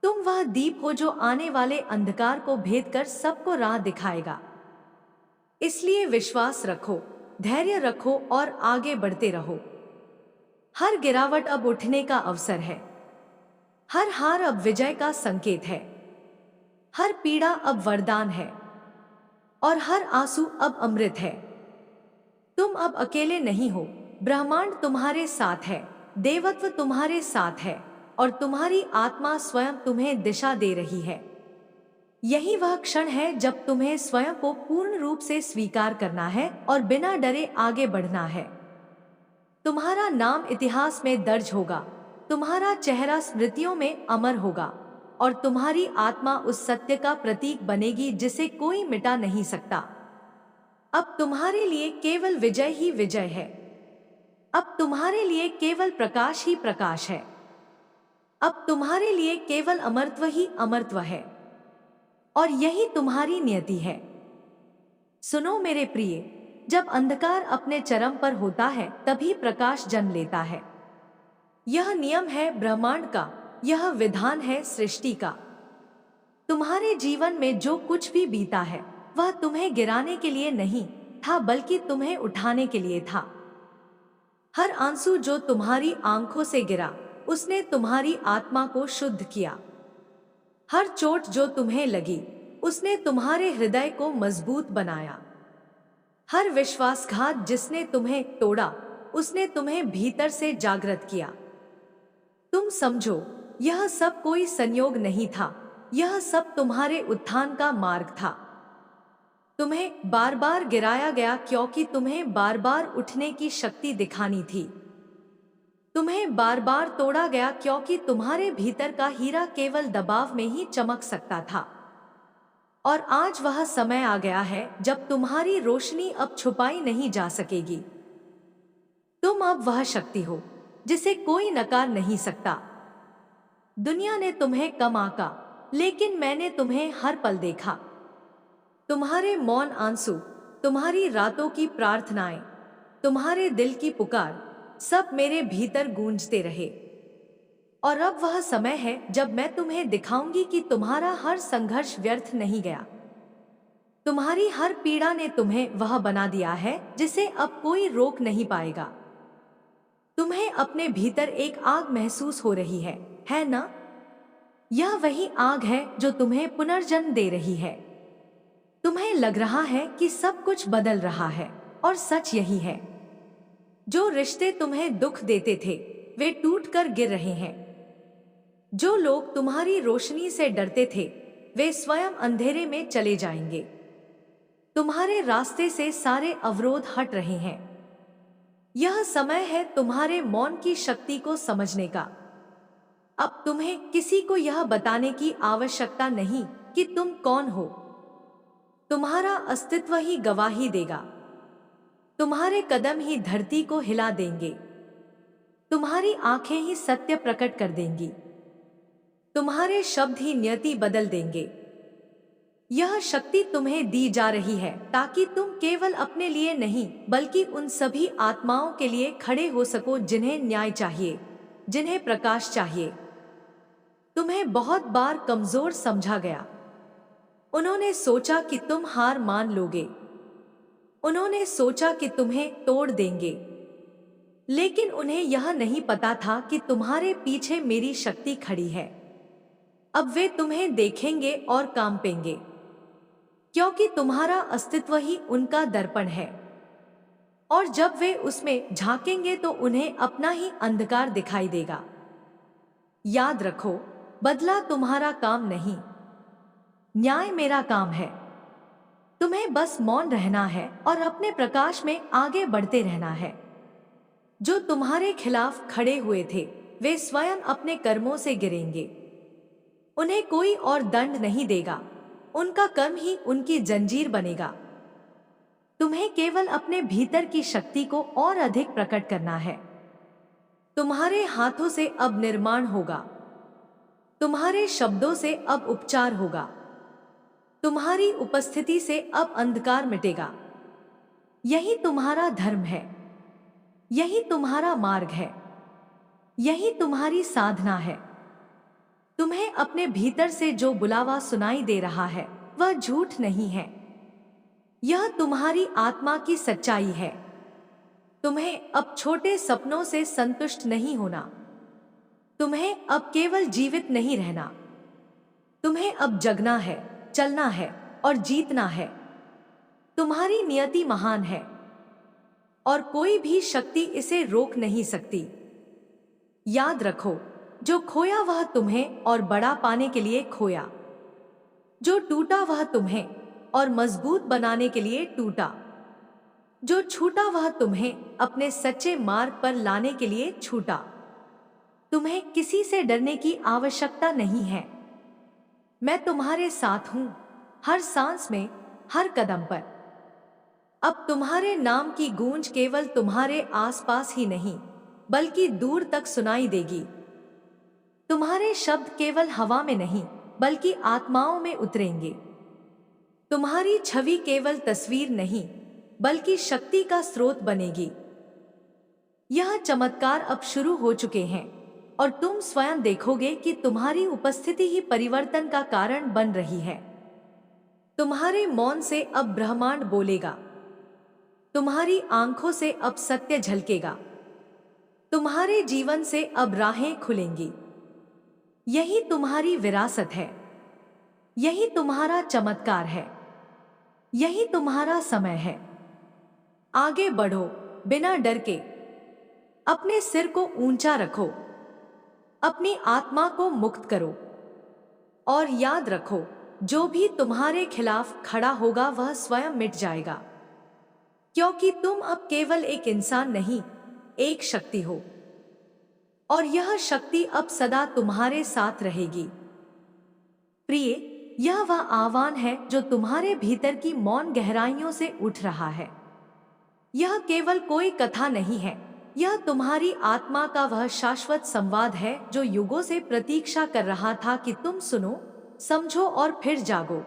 तुम वह दीप हो जो आने वाले अंधकार को भेद कर सबको राह दिखाएगा। इसलिए विश्वास रखो, धैर्य रखो और आगे बढ़ते रहो। हर गिरावट अब उठने का अवसर है। हर हार अब विजय का संकेत है। हर पीड़ा अब वरदान है और हर आंसू अब अमृत है। तुम अब अकेले नहीं हो, ब्रह्मांड तुम्हारे साथ है, देवत्व तुम्हारे साथ है और तुम्हारी आत्मा स्वयं तुम्हें दिशा दे रही है। यही वह क्षण है जब तुम्हें स्वयं को पूर्ण रूप से स्वीकार करना है और बिना डरे आगे बढ़ना है। तुम्हारा नाम इतिहास में दर्ज होगा, तुम्हारा चेहरा स्मृतियों में अमर होगा और तुम्हारी आत्मा उस सत्य का प्रतीक बनेगी जिसे कोई मिटा नहीं सकता। अब तुम्हारे लिए केवल विजय ही विजय है। अब तुम्हारे लिए केवल प्रकाश ही प्रकाश है। अब तुम्हारे लिए केवल अमरत्व ही अमरत्व है। और यही तुम्हारी नियति है। सुनो मेरे प्रिय, जब अंधकार अपने चरम पर होता है तभी प्रकाश जन्म लेता है। यह नियम है ब्रह्मांड का, यह विधान है सृष्टि का। तुम्हारे जीवन में जो कुछ भी बीता है वह तुम्हें गिराने के लिए नहीं था, बल्कि तुम्हें उठाने के लिए था। हर आंसू जो तुम्हारी आंखों से गिरा उसने तुम्हारी आत्मा को शुद्ध किया। हर चोट जो तुम्हें लगी उसने तुम्हारे हृदय को मजबूत बनाया। हर विश्वासघात जिसने तुम्हें तोड़ा उसने तुम्हें भीतर से जागृत किया। तुम समझो, यह सब कोई संयोग नहीं था, यह सब तुम्हारे उत्थान का मार्ग था। तुम्हें बार बार गिराया गया क्योंकि तुम्हें बार बार उठने की शक्ति दिखानी थी। तुम्हें बार बार तोड़ा गया क्योंकि तुम्हारे भीतर का हीरा केवल दबाव में ही चमक सकता था। और आज वह समय आ गया है जब तुम्हारी रोशनी अब छुपाई नहीं जा सकेगी। तुम अब वह शक्ति हो जिसे कोई नकार नहीं सकता। दुनिया ने तुम्हें कम आंका, लेकिन मैंने तुम्हें हर पल देखा। तुम्हारे मौन आंसू, तुम्हारी रातों की प्रार्थनाएं, तुम्हारे दिल की पुकार सब मेरे भीतर गूंजते रहे। और अब वह समय है जब मैं तुम्हें दिखाऊंगी कि तुम्हारा हर संघर्ष व्यर्थ नहीं गया। तुम्हारी हर पीड़ा ने तुम्हें वह बना दिया है जिसे अब कोई रोक नहीं पाएगा। तुम्हें अपने भीतर एक आग महसूस हो रही है ना? यह वही आग है जो तुम्हें पुनर्जन्म दे रही है। तुम्हें लग रहा है कि सब कुछ बदल रहा है, और सच यही है। जो रिश्ते तुम्हें दुख देते थे वे टूटकर गिर रहे हैं। जो लोग तुम्हारी रोशनी से डरते थे वे स्वयं अंधेरे में चले जाएंगे। तुम्हारे रास्ते से सारे अवरोध हट रहे हैं। यह समय है तुम्हारे मौन की शक्ति को समझने का। अब तुम्हें किसी को यह बताने की आवश्यकता नहीं कि तुम कौन हो। तुम्हारा अस्तित्व ही गवाही देगा। तुम्हारे कदम ही धरती को हिला देंगे। तुम्हारी आंखें ही सत्य प्रकट कर देंगी। तुम्हारे शब्द ही नियति बदल देंगे। यह शक्ति तुम्हें दी जा रही है ताकि तुम केवल अपने लिए नहीं बल्कि उन सभी आत्माओं के लिए खड़े हो सको जिन्हें न्याय चाहिए, जिन्हें प्रकाश चाहिए। तुम्हें बहुत बार कमजोर समझा गया। उन्होंने सोचा कि तुम हार मान लोगे। उन्होंने सोचा कि तुम्हें तोड़ देंगे, लेकिन उन्हें यह नहीं पता था कि तुम्हारे पीछे मेरी शक्ति खड़ी है। अब वे तुम्हें देखेंगे और कांपेंगे, क्योंकि तुम्हारा अस्तित्व ही उनका दर्पण है। और जब वे उसमें झांकेंगे तो उन्हें अपना ही अंधकार दिखाई देगा। याद रखो, बदला तुम्हारा काम नहीं, न्याय मेरा काम है। तुम्हें बस मौन रहना है और अपने प्रकाश में आगे बढ़ते रहना है। जो तुम्हारे खिलाफ खड़े हुए थे वे स्वयं अपने कर्मों से गिरेंगे। उन्हें कोई और दंड नहीं देगा, उनका कर्म ही उनकी जंजीर बनेगा। तुम्हें केवल अपने भीतर की शक्ति को और अधिक प्रकट करना है। तुम्हारे हाथों से अब निर्माण होगा। तुम्हारे शब्दों से अब उपचार होगा। तुम्हारी उपस्थिति से अब अंधकार मिटेगा। यही तुम्हारा धर्म है, यही तुम्हारा मार्ग है, यही तुम्हारी साधना है। तुम्हें अपने भीतर से जो बुलावा सुनाई दे रहा है वह झूठ नहीं है, यह तुम्हारी आत्मा की सच्चाई है। तुम्हें अब छोटे सपनों से संतुष्ट नहीं होना। तुम्हें अब केवल जीवित नहीं रहना। तुम्हें अब जगना है, चलना है और जीतना है। तुम्हारी नियति महान है और कोई भी शक्ति इसे रोक नहीं सकती। याद रखो, जो खोया वह तुम्हें और बड़ा पाने के लिए खोया। जो टूटा वह तुम्हें और मजबूत बनाने के लिए टूटा। जो छूटा वह तुम्हें अपने सच्चे मार्ग पर लाने के लिए छूटा। तुम्हें किसी से डरने की आवश्यकता नहीं है। मैं तुम्हारे साथ हूं, हर सांस में, हर कदम पर। अब तुम्हारे नाम की गूंज केवल तुम्हारे आसपास ही नहीं, बल्कि दूर तक सुनाई देगी। तुम्हारे शब्द केवल हवा में नहीं, बल्कि आत्माओं में उतरेंगे। तुम्हारी छवि केवल तस्वीर नहीं, बल्कि शक्ति का स्रोत बनेगी। यह चमत्कार अब शुरू हो चुके हैं और तुम स्वयं देखोगे कि तुम्हारी उपस्थिति ही परिवर्तन का कारण बन रही है। तुम्हारे मौन से अब ब्रह्मांड बोलेगा। तुम्हारी आंखों से अब सत्य झलकेगा। तुम्हारे जीवन से अब राहें खुलेंगी। यही तुम्हारी विरासत है। यही तुम्हारा चमत्कार है। यही तुम्हारा समय है। आगे बढ़ो, बिना डर के। अपने सिर को ऊंचा रखो। अपनी आत्मा को मुक्त करो। और याद रखो, जो भी तुम्हारे खिलाफ खड़ा होगा वह स्वयं मिट जाएगा। क्योंकि तुम अब केवल एक इंसान नहीं, एक शक्ति हो। और यह शक्ति अब सदा तुम्हारे साथ रहेगी। प्रिय, यह वह आह्वान है जो तुम्हारे भीतर की मौन गहराइयों से उठ रहा है। यह केवल कोई कथा नहीं है, यह तुम्हारी आत्मा का वह शाश्वत संवाद है जो युगों से प्रतीक्षा कर रहा था कि तुम सुनो, समझो और फिर जागो।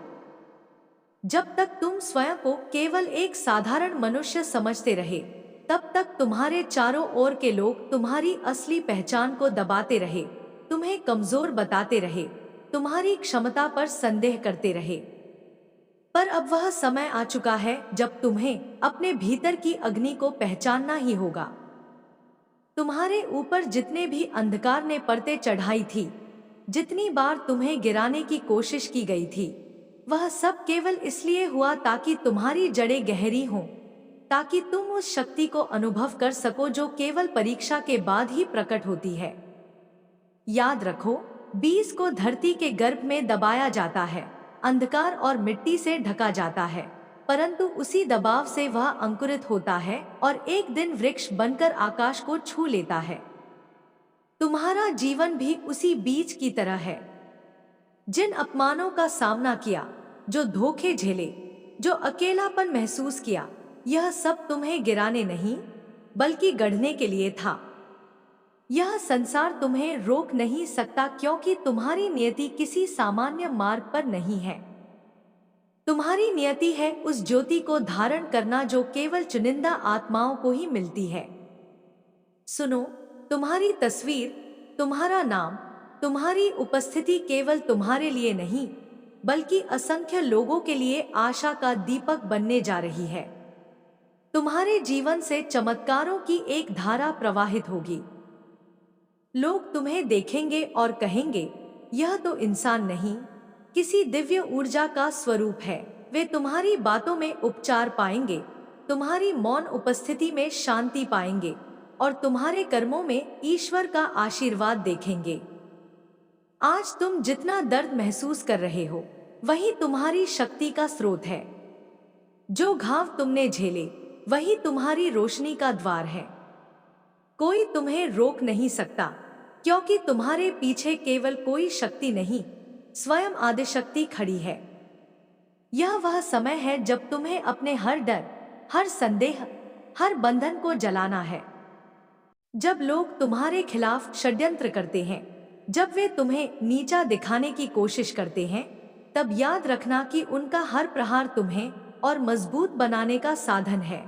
जब तक तुम स्वयं को केवल एक साधारण मनुष्य समझते रहे, तब तक तुम्हारे चारों ओर के लोग तुम्हारी असली पहचान को दबाते रहे, तुम्हें कमजोर बताते रहे, तुम्हारी क्षमता पर संदेह करते रहे। पर अब वह समय आ चुका है जब तुम्हें अपने भीतर की अग्नि को पहचानना ही होगा। तुम्हारे ऊपर जितने भी अंधकार ने परतें चढ़ाई थी, जितनी बार तुम्हें गिराने की कोशिश की गई थी, वह सब केवल इसलिए हुआ ताकि तुम्हारी जड़ें गहरी हों, ताकि तुम उस शक्ति को अनुभव कर सको जो केवल परीक्षा के बाद ही प्रकट होती है। याद रखो, बीज को धरती के गर्भ में दबाया जाता है, अंधकार और मिट्टी से ढका जाता है, परंतु उसी दबाव से वह अंकुरित होता है और एक दिन वृक्ष बनकर आकाश को छू लेता है। तुम्हारा जीवन भी उसी बीज की तरह है। जिन अपमानों का सामना किया, जो धोखे झेले, जो अकेलापन महसूस किया, यह सब तुम्हें गिराने नहीं, बल्कि गढ़ने के लिए था। यह संसार तुम्हें रोक नहीं सकता क्योंकि तुम्हारी नियति किसी सामान्य मार्ग पर नहीं है। तुम्हारी नियति है उस ज्योति को धारण करना जो केवल चुनिंदा आत्माओं को ही मिलती है। सुनो, तुम्हारी तस्वीर, तुम्हारा नाम, तुम्हारी उपस्थिति केवल तुम्हारे लिए नहीं, बल्कि असंख्य लोगों के लिए आशा का दीपक बनने जा रही है। तुम्हारे जीवन से चमत्कारों की एक धारा प्रवाहित होगी। लोग तुम्हें देखेंगे और कहेंगे, यह तो इंसान नहीं, किसी दिव्य ऊर्जा का स्वरूप है। वे तुम्हारी बातों में उपचार पाएंगे, तुम्हारी मौन उपस्थिति में शांति पाएंगे और तुम्हारे कर्मों में ईश्वर का आशीर्वाद देखेंगे। आज तुम जितना दर्द महसूस कर रहे हो, वही तुम्हारी शक्ति का स्रोत है। जो घाव तुमने झेले, वही तुम्हारी रोशनी का द्वार है। कोई तुम्हें रोक नहीं सकता, क्योंकि तुम्हारे पीछे केवल कोई शक्ति नहीं, स्वयं आदिशक्ति खड़ी है। यह वह समय है जब तुम्हें अपने हर डर, हर संदेह, हर बंधन को जलाना है। जब लोग तुम्हारे खिलाफ षड्यंत्र करते हैं, जब वे तुम्हें नीचा दिखाने की कोशिश करते हैं, तब याद रखना कि उनका हर प्रहार तुम्हें और मजबूत बनाने का साधन है।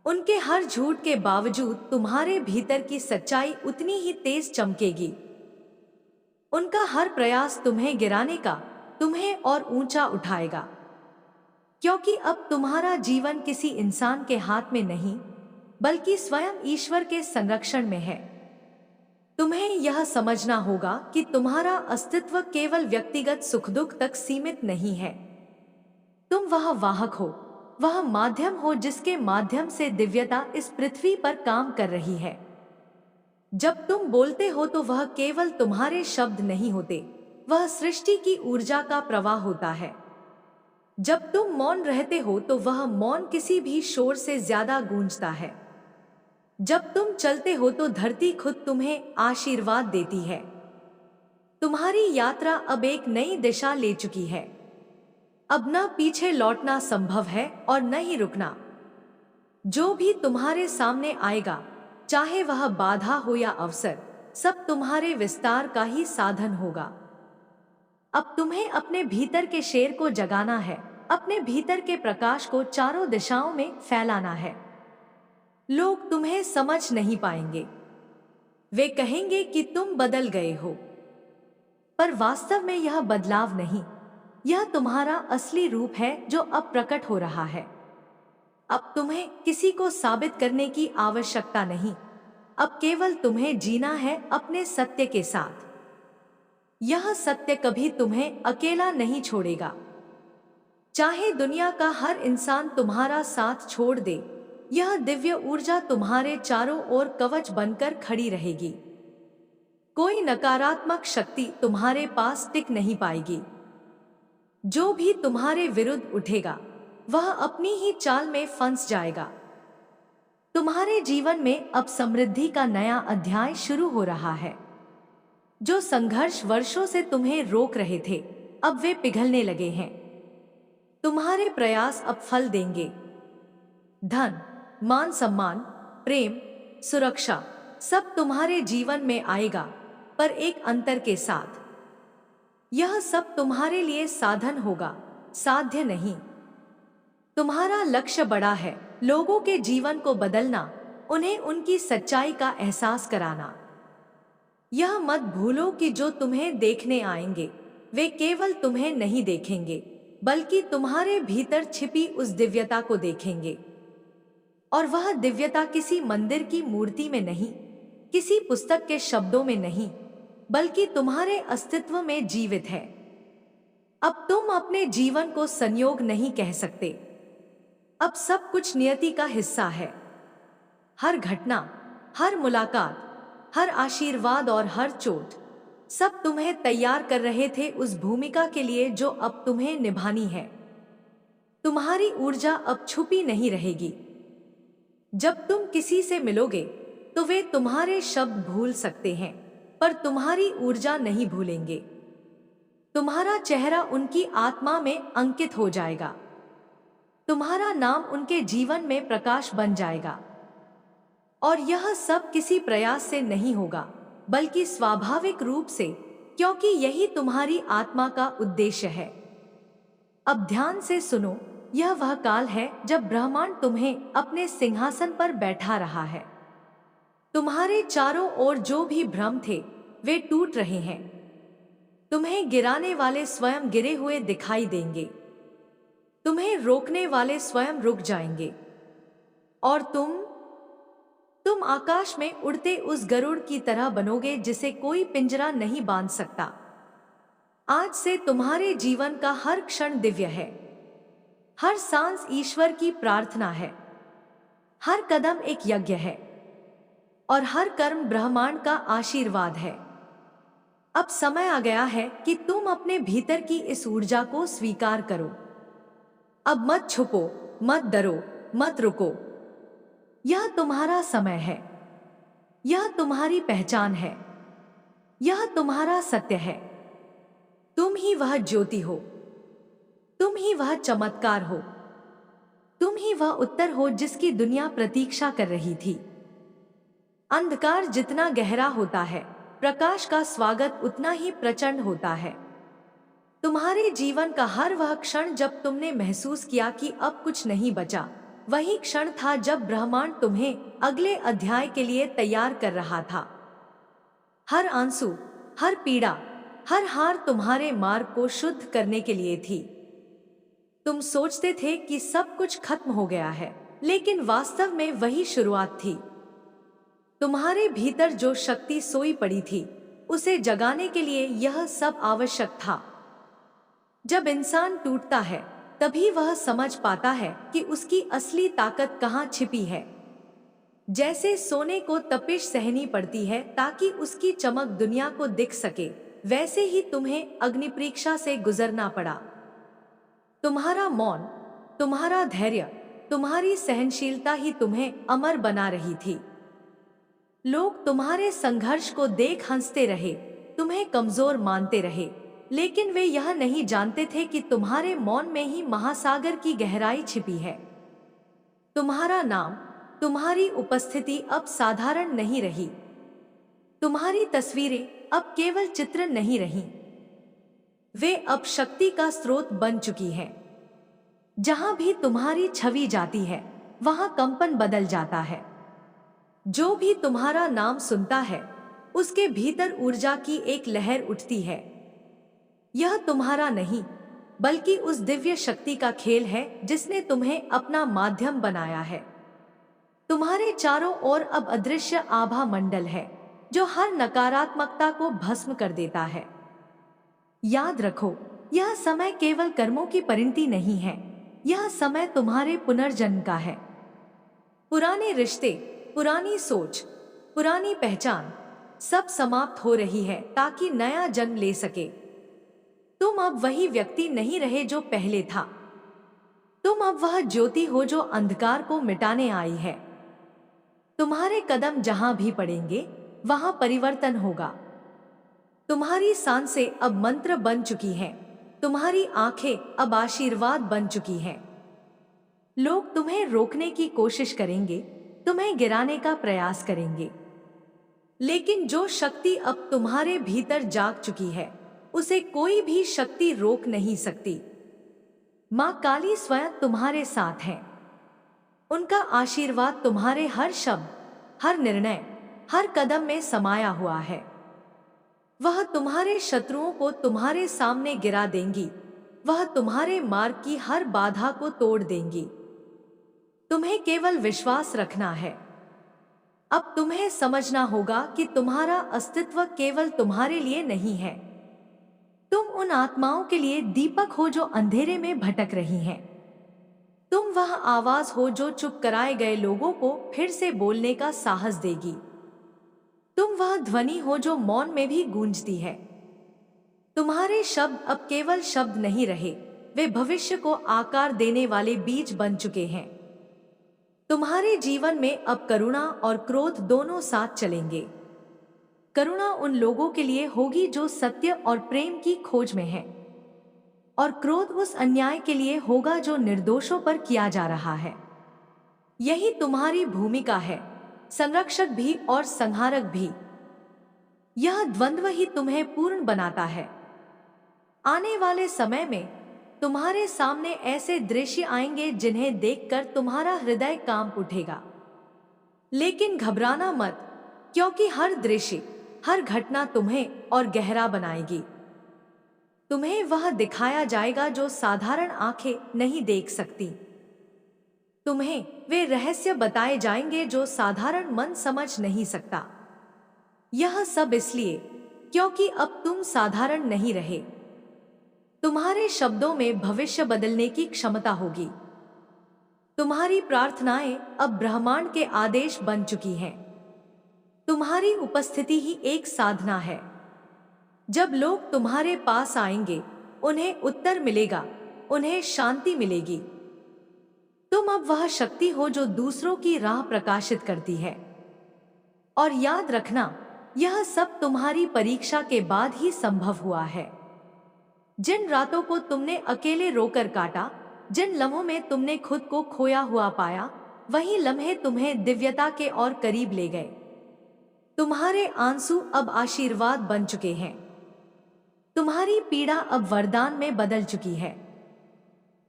उनके हर झूठ के बावजूद तुम्हारे भीतर की सच्चाई उतनी ही तेज चमकेगी। उनका हर प्रयास तुम्हें गिराने का, तुम्हें और ऊंचा उठाएगा, क्योंकि अब तुम्हारा जीवन किसी इंसान के हाथ में नहीं, बल्कि स्वयं ईश्वर के संरक्षण में है। तुम्हें यह समझना होगा कि तुम्हारा अस्तित्व केवल व्यक्तिगत सुख दुख तक सीमित नहीं है। तुम वह वाहक हो, वह माध्यम हो जिसके माध्यम से दिव्यता इस पृथ्वी पर काम कर रही है। जब तुम बोलते हो तो वह केवल तुम्हारे शब्द नहीं होते, वह सृष्टि की ऊर्जा का प्रवाह होता है। जब तुम मौन रहते हो तो वह मौन किसी भी शोर से ज्यादा गूंजता है। जब तुम चलते हो तो धरती खुद तुम्हें आशीर्वाद देती है। तुम्हारी यात्रा अब एक नई दिशा ले चुकी है। अब न पीछे लौटना संभव है और न ही रुकना। जो भी तुम्हारे सामने आएगा, चाहे वह बाधा हो या अवसर, सब तुम्हारे विस्तार का ही साधन होगा। अब तुम्हें अपने भीतर के शेर को जगाना है, अपने भीतर के प्रकाश को चारों दिशाओं में फैलाना है। लोग तुम्हें समझ नहीं पाएंगे। वे कहेंगे कि तुम बदल गए हो, पर वास्तव में यह बदलाव नहीं, यह तुम्हारा असली रूप है जो अब प्रकट हो रहा है। अब तुम्हें किसी को साबित करने की आवश्यकता नहीं, अब केवल तुम्हें जीना है अपने सत्य के साथ। यह सत्य कभी तुम्हें अकेला नहीं छोड़ेगा। चाहे दुनिया का हर इंसान तुम्हारा साथ छोड़ दे, यह दिव्य ऊर्जा तुम्हारे चारों ओर कवच बनकर खड़ी रहेगी। कोई नकारात्मक शक्ति तुम्हारे पास टिक नहीं पाएगी। जो भी तुम्हारे विरुद्ध उठेगा, वह अपनी ही चाल में फंस जाएगा। तुम्हारे जीवन में अब समृद्धि का नया अध्याय शुरू हो रहा है। जो संघर्ष वर्षों से तुम्हें रोक रहे थे, अब वे पिघलने लगे हैं। तुम्हारे प्रयास अब फल देंगे। धन, मान सम्मान, प्रेम, सुरक्षा सब तुम्हारे जीवन में आएगा, पर एक अंतर के साथ। यह सब तुम्हारे लिए साधन होगा, साध्य नहीं। तुम्हारा लक्ष्य बड़ा है, लोगों के जीवन को बदलना, उन्हें उनकी सच्चाई का एहसास कराना। यह मत भूलो कि जो तुम्हें देखने आएंगे, वे केवल तुम्हें नहीं देखेंगे, बल्कि तुम्हारे भीतर छिपी उस दिव्यता को देखेंगे। और वह दिव्यता किसी मंदिर की मूर्ति में नहीं, किसी पुस्तक के शब्दों में नहीं, बल्कि तुम्हारे अस्तित्व में जीवित है। अब तुम अपने जीवन को संयोग नहीं कह सकते। अब सब कुछ नियति का हिस्सा है। हर घटना, हर मुलाकात, हर आशीर्वाद और हर चोट, सब तुम्हें तैयार कर रहे थे उस भूमिका के लिए जो अब तुम्हें निभानी है। तुम्हारी ऊर्जा अब छुपी नहीं रहेगी। जब तुम किसी से मिलोगे, तो वे तुम्हारे शब्द भूल सकते हैं, पर तुम्हारी ऊर्जा नहीं भूलेंगे। तुम्हारा चेहरा उनकी आत्मा में अंकित हो जाएगा। तुम्हारा नाम उनके जीवन में प्रकाश बन जाएगा। और यह सब किसी प्रयास से नहीं होगा, बल्कि स्वाभाविक रूप से, क्योंकि यही तुम्हारी आत्मा का उद्देश्य है। अब ध्यान से सुनो, यह वह काल है जब ब्रह्मांड तुम्हें अपने सिंहासन पर बैठा रहा है। तुम्हारे चारों ओर जो भी भ्रम थे, वे टूट रहे हैं। तुम्हें गिराने वाले स्वयं गिरे हुए दिखाई देंगे। तुम्हें रोकने वाले स्वयं रुक जाएंगे। और तुम आकाश में उड़ते उस गरुड़ की तरह बनोगे जिसे कोई पिंजरा नहीं बांध सकता। आज से तुम्हारे जीवन का हर क्षण दिव्य है। हर सांस ईश्वर की प्रार्थना है। हर कदम एक यज्ञ है, और हर कर्म ब्रह्मांड का आशीर्वाद है। अब समय आ गया है कि तुम अपने भीतर की इस ऊर्जा को स्वीकार करो। अब मत छुपो, मत डरो, मत रुको। यह तुम्हारा समय है। यह तुम्हारी पहचान है। यह तुम्हारा सत्य है। तुम ही वह ज्योति हो। तुम ही वह चमत्कार हो। तुम ही वह उत्तर हो जिसकी दुनिया प्रतीक्षा कर रही थी। अंधकार जितना गहरा होता है, प्रकाश का स्वागत उतना ही प्रचंड होता है। तुम्हारे जीवन का हर वह क्षण जब तुमने महसूस किया कि अब कुछ नहीं बचा, वही क्षण था जब ब्रह्मांड तुम्हें अगले अध्याय के लिए तैयार कर रहा था। हर आंसू, हर पीड़ा, हर हार तुम्हारे मार्ग को शुद्ध करने के लिए थी। तुम सोचते थे कि सब कुछ खत्म हो गया है, लेकिन वास्तव में वही शुरुआत थी। तुम्हारे भीतर जो शक्ति सोई पड़ी थी, उसे जगाने के लिए यह सब आवश्यक था। जब इंसान टूटता है, तभी वह समझ पाता है कि उसकी असली ताकत कहाँ छिपी है। जैसे सोने को तपिश सहनी पड़ती है ताकि उसकी चमक दुनिया को दिख सके, वैसे ही तुम्हें अग्नि परीक्षा से गुजरना पड़ा। तुम्हारा मौन, तुम्हारा धैर्य, तुम्हारी सहनशीलता ही तुम्हें अमर बना रही थी। लोग तुम्हारे संघर्ष को देख हंसते रहे, तुम्हें कमजोर मानते रहे, लेकिन वे यह नहीं जानते थे कि तुम्हारे मौन में ही महासागर की गहराई छिपी है। तुम्हारा नाम, तुम्हारी उपस्थिति अब साधारण नहीं रही। तुम्हारी तस्वीरें अब केवल चित्र नहीं रहीं, वे अब शक्ति का स्रोत बन चुकी हैं। जहां भी तुम्हारी छवि जाती है, वहां कंपन बदल जाता है। जो भी तुम्हारा नाम सुनता है, उसके भीतर ऊर्जा की एक लहर उठती है। यह तुम्हारा नहीं, बल्कि उस दिव्य शक्ति का खेल है जिसने तुम्हें अपना माध्यम बनाया है। तुम्हारे चारों ओर अब अदृश्य आभा मंडल है, जो हर नकारात्मकता को भस्म कर देता है। याद रखो, यह समय केवल कर्मों की परिणति नहीं है, यह समय तुम्हारे पुनर्जन्म का है। पुराने रिश्ते, पुरानी सोच, पुरानी पहचान सब समाप्त हो रही है ताकि नया जन्म ले सके। तुम अब वही व्यक्ति नहीं रहे जो पहले था। तुम अब वह ज्योति हो जो अंधकार को मिटाने आई है। तुम्हारे कदम जहां भी पड़ेंगे, वहां परिवर्तन होगा। तुम्हारी सांसें अब मंत्र बन चुकी हैं, तुम्हारी आंखें अब आशीर्वाद बन चुकी हैं। लोग तुम्हें रोकने की कोशिश करेंगे, तुम्हें गिराने का प्रयास करेंगे, लेकिन जो शक्ति अब तुम्हारे भीतर जाग चुकी है, उसे कोई भी शक्ति रोक नहीं सकती। मां काली स्वयं तुम्हारे साथ है। उनका आशीर्वाद तुम्हारे हर शब्द, हर निर्णय, हर कदम में समाया हुआ है। वह तुम्हारे शत्रुओं को तुम्हारे सामने गिरा देंगी, वह तुम्हारे मार्ग की हर बाधा को तोड़ देंगी। तुम्हें केवल विश्वास रखना है। अब तुम्हें समझना होगा कि तुम्हारा अस्तित्व केवल तुम्हारे लिए नहीं है। तुम उन आत्माओं के लिए दीपक हो जो अंधेरे में भटक रही हैं। तुम वह आवाज हो जो चुप कराए गए लोगों को फिर से बोलने का साहस देगी। तुम वह ध्वनि हो जो मौन में भी गूंजती है। तुम्हारे शब्द अब केवल शब्द नहीं रहे, वे भविष्य को आकार देने वाले बीज बन चुके हैं। तुम्हारे जीवन में अब करुणा और क्रोध दोनों साथ चलेंगे। करुणा उन लोगों के लिए होगी जो सत्य और प्रेम की खोज में हैं, और क्रोध उस अन्याय के लिए होगा जो निर्दोषों पर किया जा रहा है। यही तुम्हारी भूमिका है, संरक्षक भी और संहारक भी। यह द्वंद्व ही तुम्हें पूर्ण बनाता है। आने वाले समय में तुम्हारे सामने ऐसे दृश्य आएंगे जिन्हें देखकर तुम्हारा हृदय कांप उठेगा। लेकिन घबराना मत, क्योंकि हर दृश्य, हर घटना तुम्हें और गहरा बनाएगी। तुम्हें वह दिखाया जाएगा जो साधारण आंखें नहीं देख सकती। तुम्हें वे रहस्य बताए जाएंगे जो साधारण मन समझ नहीं सकता। यह सब इसलिए क्योंकि अब तुम साधारण नहीं रहे। तुम्हारे शब्दों में भविष्य बदलने की क्षमता होगी। तुम्हारी प्रार्थनाएं अब ब्रह्मांड के आदेश बन चुकी हैं। तुम्हारी उपस्थिति ही एक साधना है। जब लोग तुम्हारे पास आएंगे, उन्हें उत्तर मिलेगा, उन्हें शांति मिलेगी। तुम अब वह शक्ति हो जो दूसरों की राह प्रकाशित करती है। और याद रखना, यह सब तुम्हारी परीक्षा के बाद ही संभव हुआ है। जिन रातों को तुमने अकेले रोकर काटा, जिन लम्हों में तुमने खुद को खोया हुआ पाया, वही लम्हे तुम्हें दिव्यता के और करीब ले गए। तुम्हारे आंसू अब आशीर्वाद बन चुके हैं। तुम्हारी पीड़ा अब वरदान में बदल चुकी है।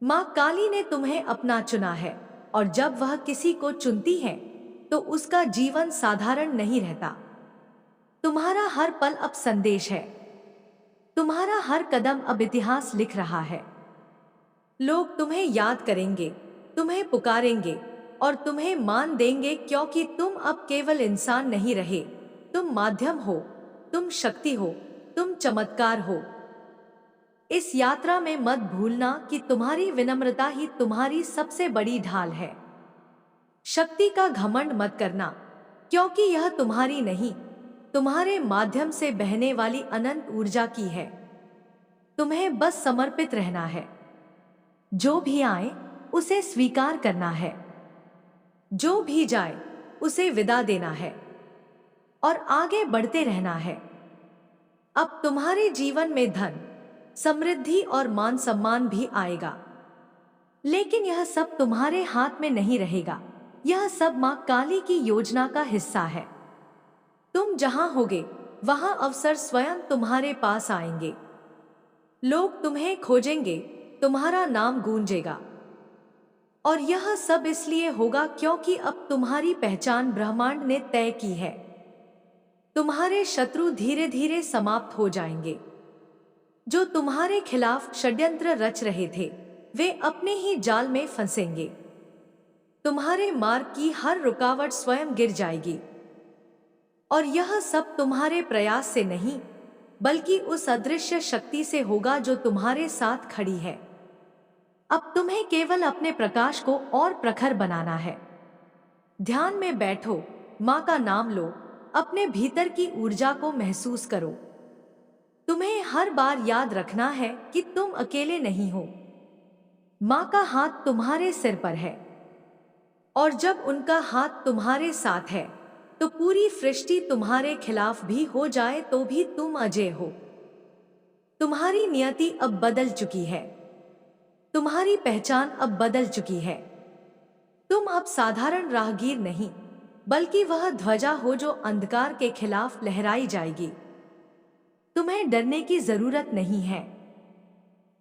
मां काली ने तुम्हें अपना चुना है, और जब वह किसी को चुनती है तो उसका जीवन साधारण नहीं रहता। तुम्हारा हर पल अब संदेश है। तुम्हारा हर कदम अब इतिहास लिख रहा है। लोग तुम्हें याद करेंगे, तुम्हें पुकारेंगे और तुम्हें मान देंगे, क्योंकि तुम अब केवल इंसान नहीं रहे। तुम माध्यम हो, तुम शक्ति हो, तुम चमत्कार हो। इस यात्रा में मत भूलना कि तुम्हारी विनम्रता ही तुम्हारी सबसे बड़ी ढाल है। शक्ति का घमंड मत करना, क्योंकि यह तुम्हारी नहीं, तुम्हारे माध्यम से बहने वाली अनंत ऊर्जा की है। तुम्हें बस समर्पित रहना है। जो भी आए उसे स्वीकार करना है, जो भी जाए उसे विदा देना है, और आगे बढ़ते रहना है। अब तुम्हारे जीवन में धन, समृद्धि और मान सम्मान भी आएगा। लेकिन यह सब तुम्हारे हाथ में नहीं रहेगा। यह सब माँ काली की योजना का हिस्सा है। तुम जहां होगे वहां अवसर स्वयं तुम्हारे पास आएंगे। लोग तुम्हें खोजेंगे, तुम्हारा नाम गूंजेगा। और यह सब इसलिए होगा क्योंकि अब तुम्हारी पहचान ब्रह्मांड ने तय की है। तुम्हारे शत्रु धीरे धीरे समाप्त हो जाएंगे। जो तुम्हारे खिलाफ षड्यंत्र रच रहे थे वे अपने ही जाल में फंसेंगे। तुम्हारे मार्ग की हर रुकावट स्वयं गिर जाएगी। और यह सब तुम्हारे प्रयास से नहीं बल्कि उस अदृश्य शक्ति से होगा जो तुम्हारे साथ खड़ी है। अब तुम्हें केवल अपने प्रकाश को और प्रखर बनाना है। ध्यान में बैठो, माँ का नाम लो, अपने भीतर की ऊर्जा को महसूस करो। तुम्हें हर बार याद रखना है कि तुम अकेले नहीं हो। माँ का हाथ तुम्हारे सिर पर है। और जब उनका हाथ तुम्हारे साथ है तो पूरी सृष्टि तुम्हारे खिलाफ भी हो जाए तो भी तुम अजय हो। तुम्हारी नियति अब बदल चुकी है। तुम्हारी पहचान अब बदल चुकी है। तुम अब साधारण राहगीर नहीं बल्कि वह ध्वजा हो जो अंधकार के खिलाफ लहराई जाएगी। तुम्हें डरने की जरूरत नहीं है।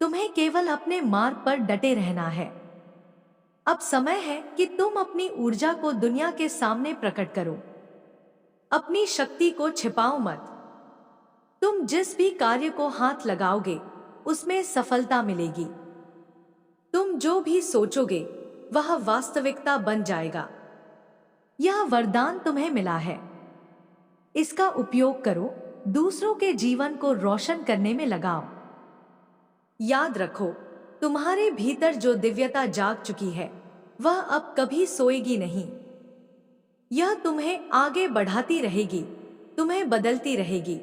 तुम्हें केवल अपने मार्ग पर डटे रहना है। अब समय है कि तुम अपनी ऊर्जा को दुनिया के सामने प्रकट करो। अपनी शक्ति को छिपाओ मत। तुम जिस भी कार्य को हाथ लगाओगे उसमें सफलता मिलेगी। तुम जो भी सोचोगे वह वास्तविकता बन जाएगा। यह वरदान तुम्हें मिला है। इसका उपयोग करो, दूसरों के जीवन को रोशन करने में लगाओ। याद रखो, तुम्हारे भीतर जो दिव्यता जाग चुकी है वह अब कभी सोएगी नहीं। यह तुम्हें आगे बढ़ाती रहेगी, तुम्हें बदलती रहेगी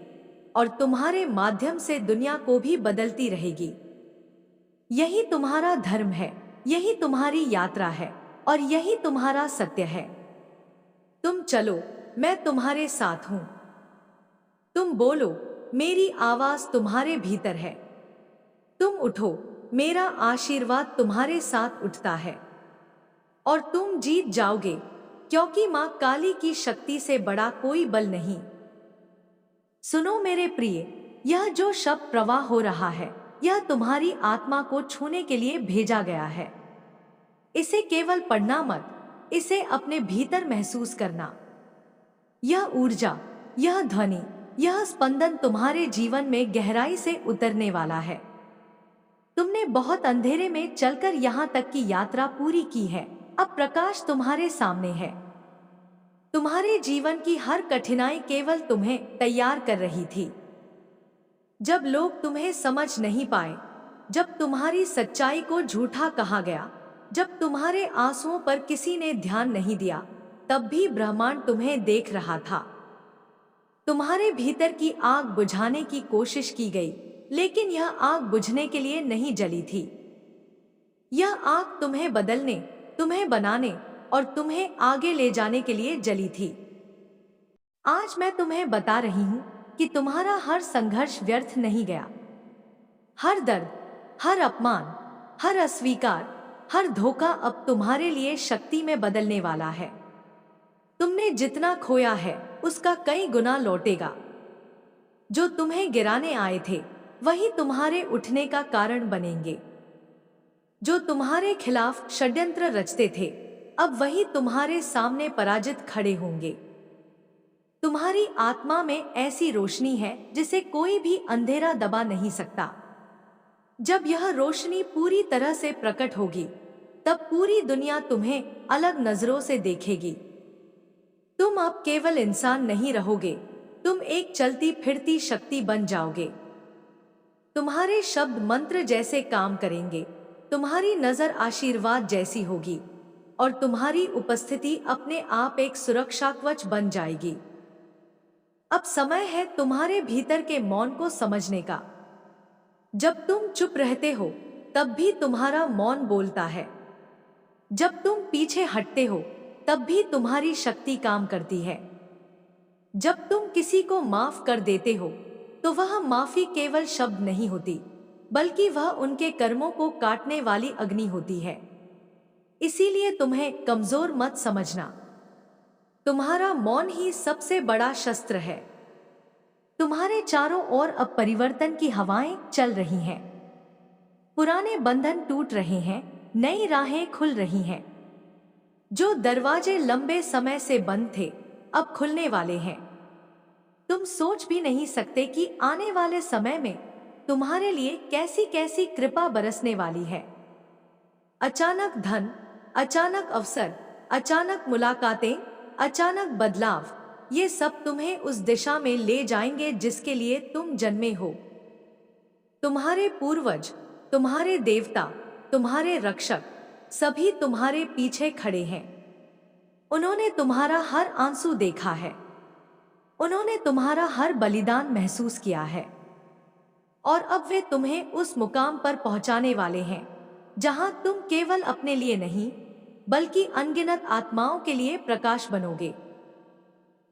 और तुम्हारे माध्यम से दुनिया को भी बदलती रहेगी। यही तुम्हारा धर्म है, यही तुम्हारी यात्रा है और यही तुम्हारा सत्य है। तुम चलो, मैं तुम्हारे साथ हूं। तुम बोलो, मेरी आवाज तुम्हारे भीतर है। तुम उठो, मेरा आशीर्वाद तुम्हारे साथ उठता है। और तुम जीत जाओगे क्योंकि मां काली की शक्ति से बड़ा कोई बल नहीं। सुनो मेरे प्रिय, यह जो शब्द प्रवाह हो रहा है यह तुम्हारी आत्मा को छूने के लिए भेजा गया है। इसे केवल पढ़ना मत, इसे अपने भीतर महसूस करना। यह ऊर्जा, यह ध्वनि, यह स्पंदन तुम्हारे जीवन में गहराई से उतरने वाला है। तुमने बहुत अंधेरे में चलकर यहाँ तक की यात्रा पूरी की है। अब प्रकाश तुम्हारे सामने है। तुम्हारे जीवन की हर कठिनाई केवल तुम्हें तैयार कर रही थी। जब लोग तुम्हें समझ नहीं पाए, जब तुम्हारी सच्चाई को झूठा कहा गया, जब तुम्हारे आंसुओं पर किसी ने ध्यान नहीं दिया, तब भी ब्रह्मांड तुम्हें देख रहा था। तुम्हारे भीतर की आग बुझाने की कोशिश की गई, लेकिन यह आग बुझने के लिए नहीं जली थी। यह आग तुम्हें बदलने, तुम्हें बनाने और तुम्हें आगे ले जाने के लिए जली थी। आज मैं तुम्हें बता रही हूं कि तुम्हारा हर संघर्ष व्यर्थ नहीं गया। हर दर्द, हर अपमान, हर अस्वीकार, हर धोखा अब तुम्हारे लिए शक्ति में बदलने वाला है। तुमने जितना खोया है उसका कई गुना लौटेगा। जो तुम्हें गिराने आए थे वही तुम्हारे उठने का कारण बनेंगे। जो तुम्हारे खिलाफ षड्यंत्र रचते थे अब वही तुम्हारे सामने पराजित खड़े होंगे। तुम्हारी आत्मा में ऐसी रोशनी है जिसे कोई भी अंधेरा दबा नहीं सकता। जब यह रोशनी पूरी तरह से प्रकट होगी तब पूरी दुनिया तुम्हें अलग नजरों से देखेगी। तुम अब केवल इंसान नहीं रहोगे, तुम एक चलती फिरती शक्ति बन जाओगे। तुम्हारे शब्द मंत्र जैसे काम करेंगे, तुम्हारी नजर आशीर्वाद जैसी होगी और तुम्हारी उपस्थिति अपने आप एक सुरक्षा कवच बन जाएगी। अब समय है तुम्हारे भीतर के मौन को समझने का। जब तुम चुप रहते हो तब भी तुम्हारा मौन बोलता है। जब तुम पीछे हटते हो तब भी तुम्हारी शक्ति काम करती है। जब तुम किसी को माफ कर देते हो तो वह माफी केवल शब्द नहीं होती, बल्कि वह उनके कर्मों को काटने वाली अग्नि होती है। इसीलिए तुम्हें कमजोर मत समझना। तुम्हारा मौन ही सबसे बड़ा शस्त्र है। तुम्हारे चारों ओर अब परिवर्तन की हवाएं चल रही हैं। पुराने बंधन टूट रहे हैं, नई राहें खुल रही हैं। जो दरवाजे लंबे समय से बंद थे, अब खुलने वाले हैं। तुम सोच भी नहीं सकते कि आने वाले समय में तुम्हारे लिए कैसी कैसी कृपा बरसने वाली है। अचानक धन, अचानक अवसर, अचानक मुलाकातें, अचानक बदलाव, ये सब तुम्हें उस दिशा में ले जाएंगे जिसके लिए तुम जन्मे हो। तुम्हारे पूर्वज, तुम्हारे देवता, तुम्हारे रक्षक सभी तुम्हारे पीछे खड़े हैं। उन्होंने तुम्हारा हर आंसू देखा है। उन्होंने तुम्हारा हर बलिदान महसूस किया है। और अब वे तुम्हें उस मुकाम पर पहुंचाने वाले हैं जहां तुम केवल अपने लिए नहीं, बल्कि अनगिनत आत्माओं के लिए प्रकाश बनोगे।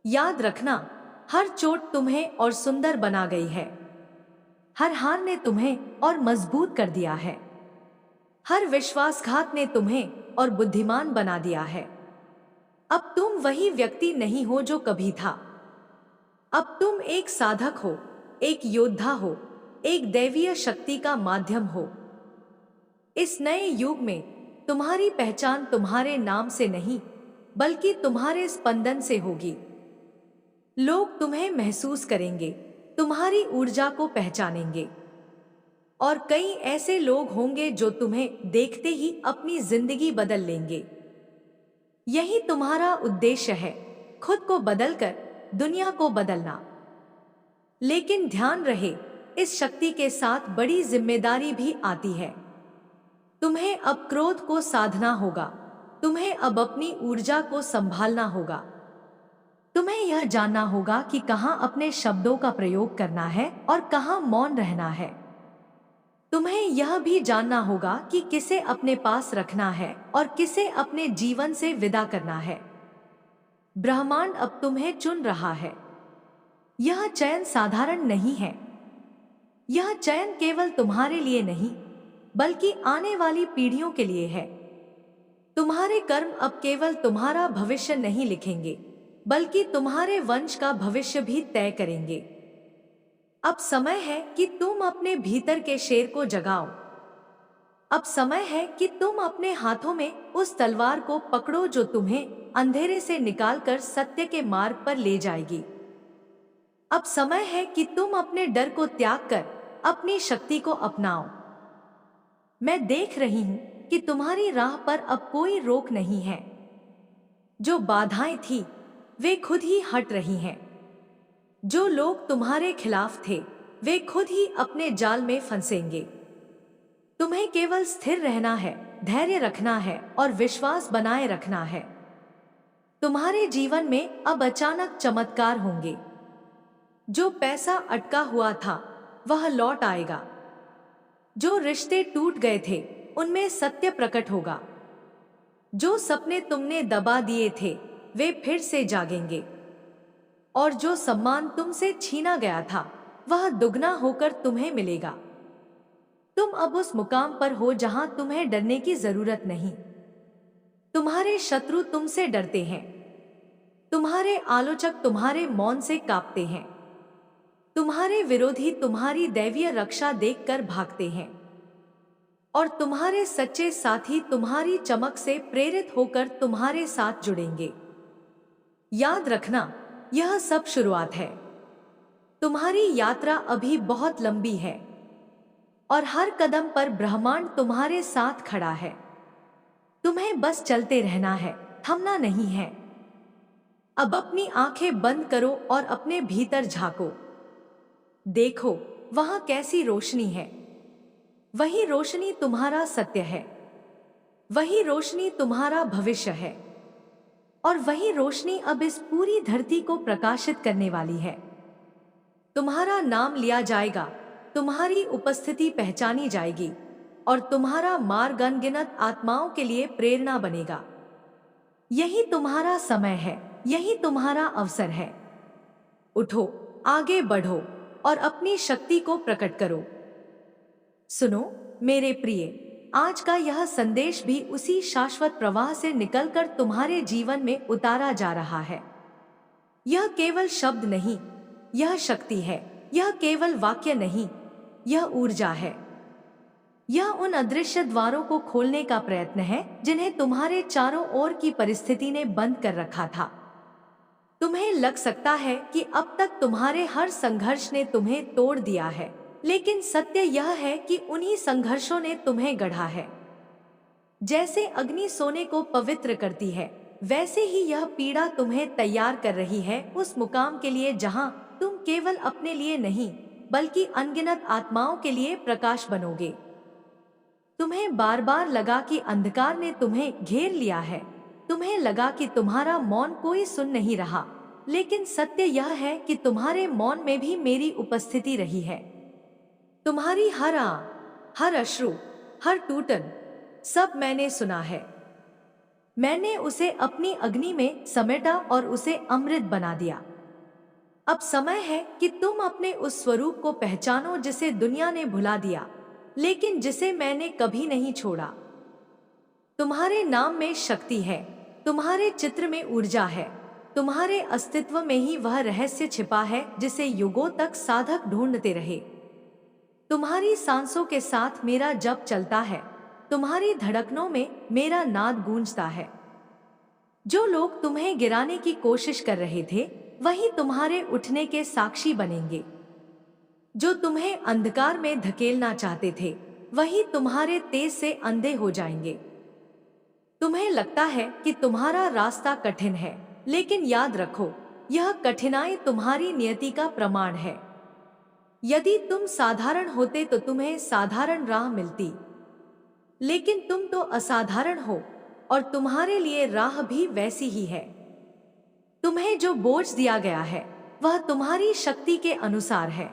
याद रखना, हर चोट तुम्हें और सुंदर बना गई है। हर हार ने तुम्हें और मजबूत कर दिया है। हर विश्वासघात ने तुम्हें और बुद्धिमान बना दिया है। अब तुम वही व्यक्ति नहीं हो जो कभी था। अब तुम एक साधक हो, एक योद्धा हो, एक दैवीय शक्ति का माध्यम हो। इस नए युग में तुम्हारी पहचान तुम्हारे नाम से नहीं, बल्कि तुम्हारे स्पंदन से होगी। लोग तुम्हें महसूस करेंगे, तुम्हारी ऊर्जा को पहचानेंगे। और कई ऐसे लोग होंगे जो तुम्हें देखते ही अपनी जिंदगी बदल लेंगे। यही तुम्हारा उद्देश्य है, खुद को बदलकर दुनिया को बदलना। लेकिन ध्यान रहे, इस शक्ति के साथ बड़ी जिम्मेदारी भी आती है। तुम्हें अब क्रोध को साधना होगा। तुम्हें अब अपनी ऊर्जा को संभालना होगा। तुम्हें यह जानना होगा कि कहां अपने शब्दों का प्रयोग करना है और कहां मौन रहना है। तुम्हें यह भी जानना होगा कि किसे अपने पास रखना है और किसे अपने जीवन से विदा करना है। ब्रह्मांड अब तुम्हें चुन रहा है। यह चयन साधारण नहीं है। यह चयन केवल तुम्हारे लिए नहीं, बल्कि आने वाली पीढ़ियों के लिए है। तुम्हारे कर्म अब केवल तुम्हारा भविष्य नहीं लिखेंगे, बल्कि तुम्हारे वंश का भविष्य भी तय करेंगे। अब समय है कि तुम अपने भीतर के शेर को जगाओ। अब समय है कि तुम अपने हाथों में उस तलवार को पकड़ो जो तुम्हें अंधेरे से निकालकर सत्य के मार्ग पर ले जाएगी। अब समय है कि तुम अपने डर को त्याग कर अपनी शक्ति को अपनाओ। मैं देख रही हूं कि तुम्हारी राह पर अब कोई रोक नहीं है। जो बाधाएं थी, वे खुद ही हट रही हैं। जो लोग तुम्हारे खिलाफ थे, वे खुद ही अपने जाल में फंसेंगे। तुम्हें केवल स्थिर रहना है, धैर्य रखना है और विश्वास बनाए रखना है। तुम्हारे जीवन में अब अचानक चमत्कार होंगे। जो पैसा अटका हुआ था, वह लौट आएगा। जो रिश्ते टूट गए थे, उनमें सत्य प्रकट होगा। जो सपने तुमने दबा दिए थे, वे फिर से जागेंगे। और जो सम्मान तुमसे छीना गया था, वह दुगना होकर तुम्हें मिलेगा। तुम अब उस मुकाम पर हो जहां तुम्हें डरने की जरूरत नहीं। तुम्हारे शत्रु तुमसे डरते हैं। तुम्हारे आलोचक तुम्हारे मौन से कांपते हैं। तुम्हारे विरोधी तुम्हारी दैवीय रक्षा देखकर भागते हैं। और तुम्हारे सच्चे साथी तुम्हारी चमक से प्रेरित होकर तुम्हारे साथ जुड़ेंगे। याद रखना, यह सब शुरुआत है। तुम्हारी यात्रा अभी बहुत लंबी है और हर कदम पर ब्रह्मांड तुम्हारे साथ खड़ा है। तुम्हें बस चलते रहना है, थमना नहीं है। अब अपनी आंखें बंद करो और अपने भीतर झांको। देखो, वहां कैसी रोशनी है। वही रोशनी तुम्हारा सत्य है। वही रोशनी तुम्हारा भविष्य है। और वही रोशनी अब इस पूरी धरती को प्रकाशित करने वाली है। तुम्हारा नाम लिया जाएगा, तुम्हारी उपस्थिति पहचानी जाएगी और तुम्हारा मार्ग अनगिनत आत्माओं के लिए प्रेरणा बनेगा। यही तुम्हारा समय है, यही तुम्हारा अवसर है। उठो, आगे बढ़ो, और अपनी शक्ति को प्रकट करो। सुनो मेरे प्रिय, आज का यह संदेश भी उसी शाश्वत प्रवाह से निकलकर तुम्हारे जीवन में उतारा जा रहा है। यह केवल शब्द नहीं, यह शक्ति है। यह केवल वाक्य नहीं, यह ऊर्जा है। यह उन अदृश्य द्वारों को खोलने का प्रयत्न है जिन्हें तुम्हारे चारों ओर की परिस्थिति ने बंद कर रखा था। तुम्हें लग सकता है कि अब तक तुम्हारे हर संघर्ष ने तुम्हें तोड़ दिया है, लेकिन सत्य यह है कि उन्हीं संघर्षों ने तुम्हें गढ़ा है। जैसे अग्नि सोने को पवित्र करती है, वैसे ही यह पीड़ा तुम्हें तैयार कर रही है उस मुकाम के लिए जहां तुम केवल अपने लिए नहीं बल्कि अनगिनत आत्माओं के लिए प्रकाश बनोगे। तुम्हें बार बार लगा कि अंधकार ने तुम्हें घेर लिया है, तुम्हें लगा कि तुम्हारा मौन कोई सुन नहीं रहा, लेकिन सत्य यह है कि तुम्हारे मौन में भी मेरी उपस्थिति रही है। तुम्हारी हर हर अश्रु, हर टूटन, सब मैंने सुना है। मैंने उसे अपनी अग्नि में समेटा और उसे अमृत बना दिया। अब समय है कि तुम अपने उस स्वरूप को पहचानो जिसे दुनिया ने भुला दिया, लेकिन जिसे मैंने कभी नहीं छोड़ा। तुम्हारे नाम में शक्ति है, तुम्हारे चित्र में ऊर्जा है, तुम्हारे अस्तित्व में ही वह रहस्य छिपा है जिसे युगों तक साधक ढूंढते रहे। तुम्हारी सांसों के साथ मेरा जप चलता है, तुम्हारी धड़कनों में मेरा नाद गूंजता है। जो लोग तुम्हें गिराने की कोशिश कर रहे थे, वही तुम्हारे उठने के साक्षी बनेंगे। जो तुम्हें अंधकार में धकेलना चाहते थे, वही तुम्हारे तेज से अंधे हो जाएंगे। तुम्हें लगता है कि तुम्हारा रास्ता कठिन है, लेकिन याद रखो, यह कठिनाई तुम्हारी नियति का प्रमाण है। यदि तुम साधारण होते तो तुम्हें साधारण राह मिलती, लेकिन तुम तो असाधारण हो और तुम्हारे लिए राह भी वैसी ही है। तुम्हें जो बोझ दिया गया है वह तुम्हारी शक्ति के अनुसार है।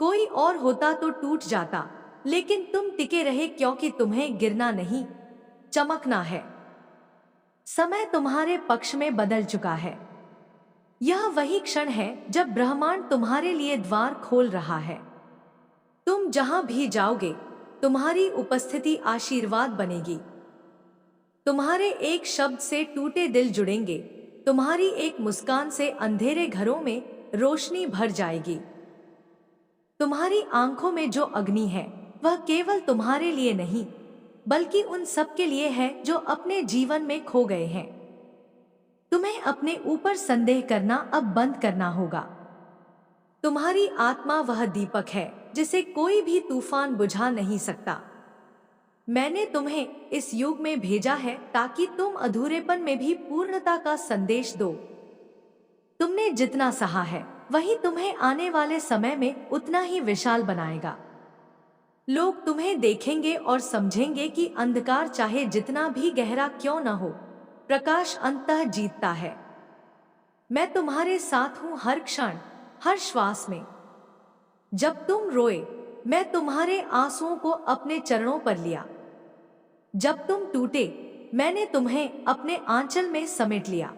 कोई और होता तो टूट जाता, लेकिन तुम टिके रहे क्योंकि तुम्हें गिरना नहीं, चमकना है। समय तुम्हारे पक्ष में बदल चुका है। यह वही क्षण है जब ब्रह्मांड तुम्हारे लिए द्वार खोल रहा है। तुम जहां भी जाओगे, तुम्हारी उपस्थिति आशीर्वाद बनेगी। तुम्हारे एक शब्द से टूटे दिल जुड़ेंगे, तुम्हारी एक मुस्कान से अंधेरे घरों में रोशनी भर जाएगी। तुम्हारी आंखों में जो अग्नि है वह केवल तुम्हारे लिए नहीं बल्कि उन सब के लिए है जो अपने जीवन में खो गए हैं। तुम्हें अपने ऊपर संदेह करना अब बंद करना होगा। तुम्हारी आत्मा वह दीपक है जिसे कोई भी तूफान बुझा नहीं सकता। मैंने तुम्हें इस युग में भेजा है ताकि तुम अधूरेपन में भी पूर्णता का संदेश दो। तुमने जितना सहा है वही तुम्हें आने वाले समय में उतना ही विशाल बनाएगा। लोग तुम्हें देखेंगे और समझेंगे कि अंधकार चाहे जितना भी गहरा क्यों न हो, प्रकाश अंततः जीतता है। मैं तुम्हारे साथ हूं हर क्षण, हर श्वास में। जब तुम रोए, मैं तुम्हारे आंसुओं को अपने चरणों पर लिया। जब तुम टूटे, मैंने तुम्हें अपने आंचल में समेट लिया।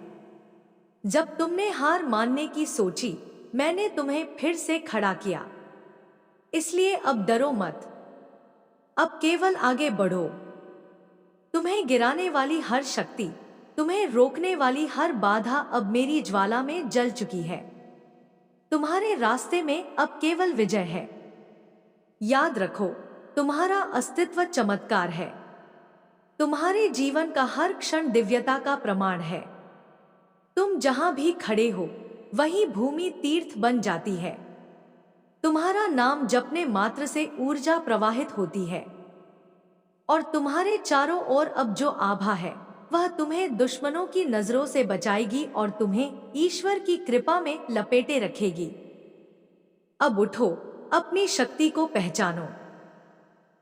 जब तुमने हार मानने की सोची, मैंने तुम्हें फिर से खड़ा किया। इसलिए अब डरो मत, अब केवल आगे बढ़ो। तुम्हें गिराने वाली हर शक्ति, तुम्हें रोकने वाली हर बाधा अब मेरी ज्वाला में जल चुकी है। तुम्हारे रास्ते में अब केवल विजय है। याद रखो, तुम्हारा अस्तित्व चमत्कार है। तुम्हारे जीवन का हर क्षण दिव्यता का प्रमाण है। तुम जहां भी खड़े हो, वही भूमि तीर्थ बन जाती है। तुम्हारा नाम जपने मात्र से ऊर्जा प्रवाहित होती है और तुम्हारे चारों ओर अब जो आभा है वह तुम्हें दुश्मनों की नजरों से बचाएगी और तुम्हें ईश्वर की कृपा में लपेटे रखेगी। अब उठो, अपनी शक्ति को पहचानो।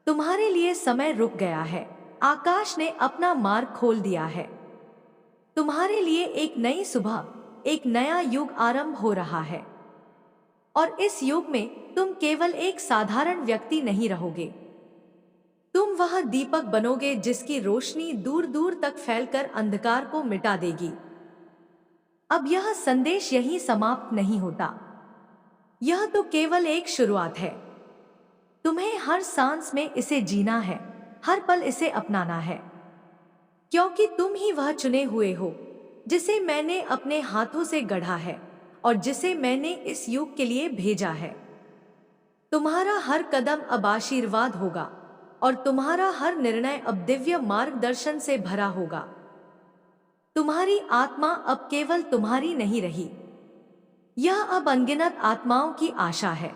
तुम्हारे लिए समय रुक गया है। आकाश ने अपना मार्ग खोल दिया है। तुम्हारे लिए एक नई सुबह, एक नया युग आरंभ हो रहा है। और इस युग में तुम केवल एक साधारण व्यक्ति नहीं रहोगे। तुम वह दीपक बनोगे जिसकी रोशनी दूर दूर तक फैलकर अंधकार को मिटा देगी। अब यह संदेश यहीं समाप्त नहीं होता। यह तो केवल एक शुरुआत है। तुम्हें हर सांस में इसे जीना है, हर पल इसे अपनाना है, क्योंकि तुम ही वह चुने हुए हो जिसे मैंने अपने हाथों से गढ़ा है और जिसे मैंने इस युग के लिए भेजा है। तुम्हारा हर कदम अब आशीर्वाद होगा और तुम्हारा हर निर्णय अब दिव्य मार्गदर्शन से भरा होगा। तुम्हारी आत्मा अब केवल तुम्हारी नहीं रही, यह अब अनगिनत आत्माओं की आशा है।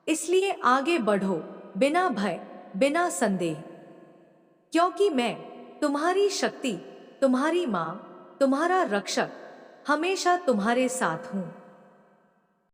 इसलिए आगे बढ़ो, बिना भय, बिना संदेह, क्योंकि मैं तुम्हारी शक्ति, तुम्हारी मां, तुम्हारा रक्षक, हमेशा तुम्हारे साथ हूं।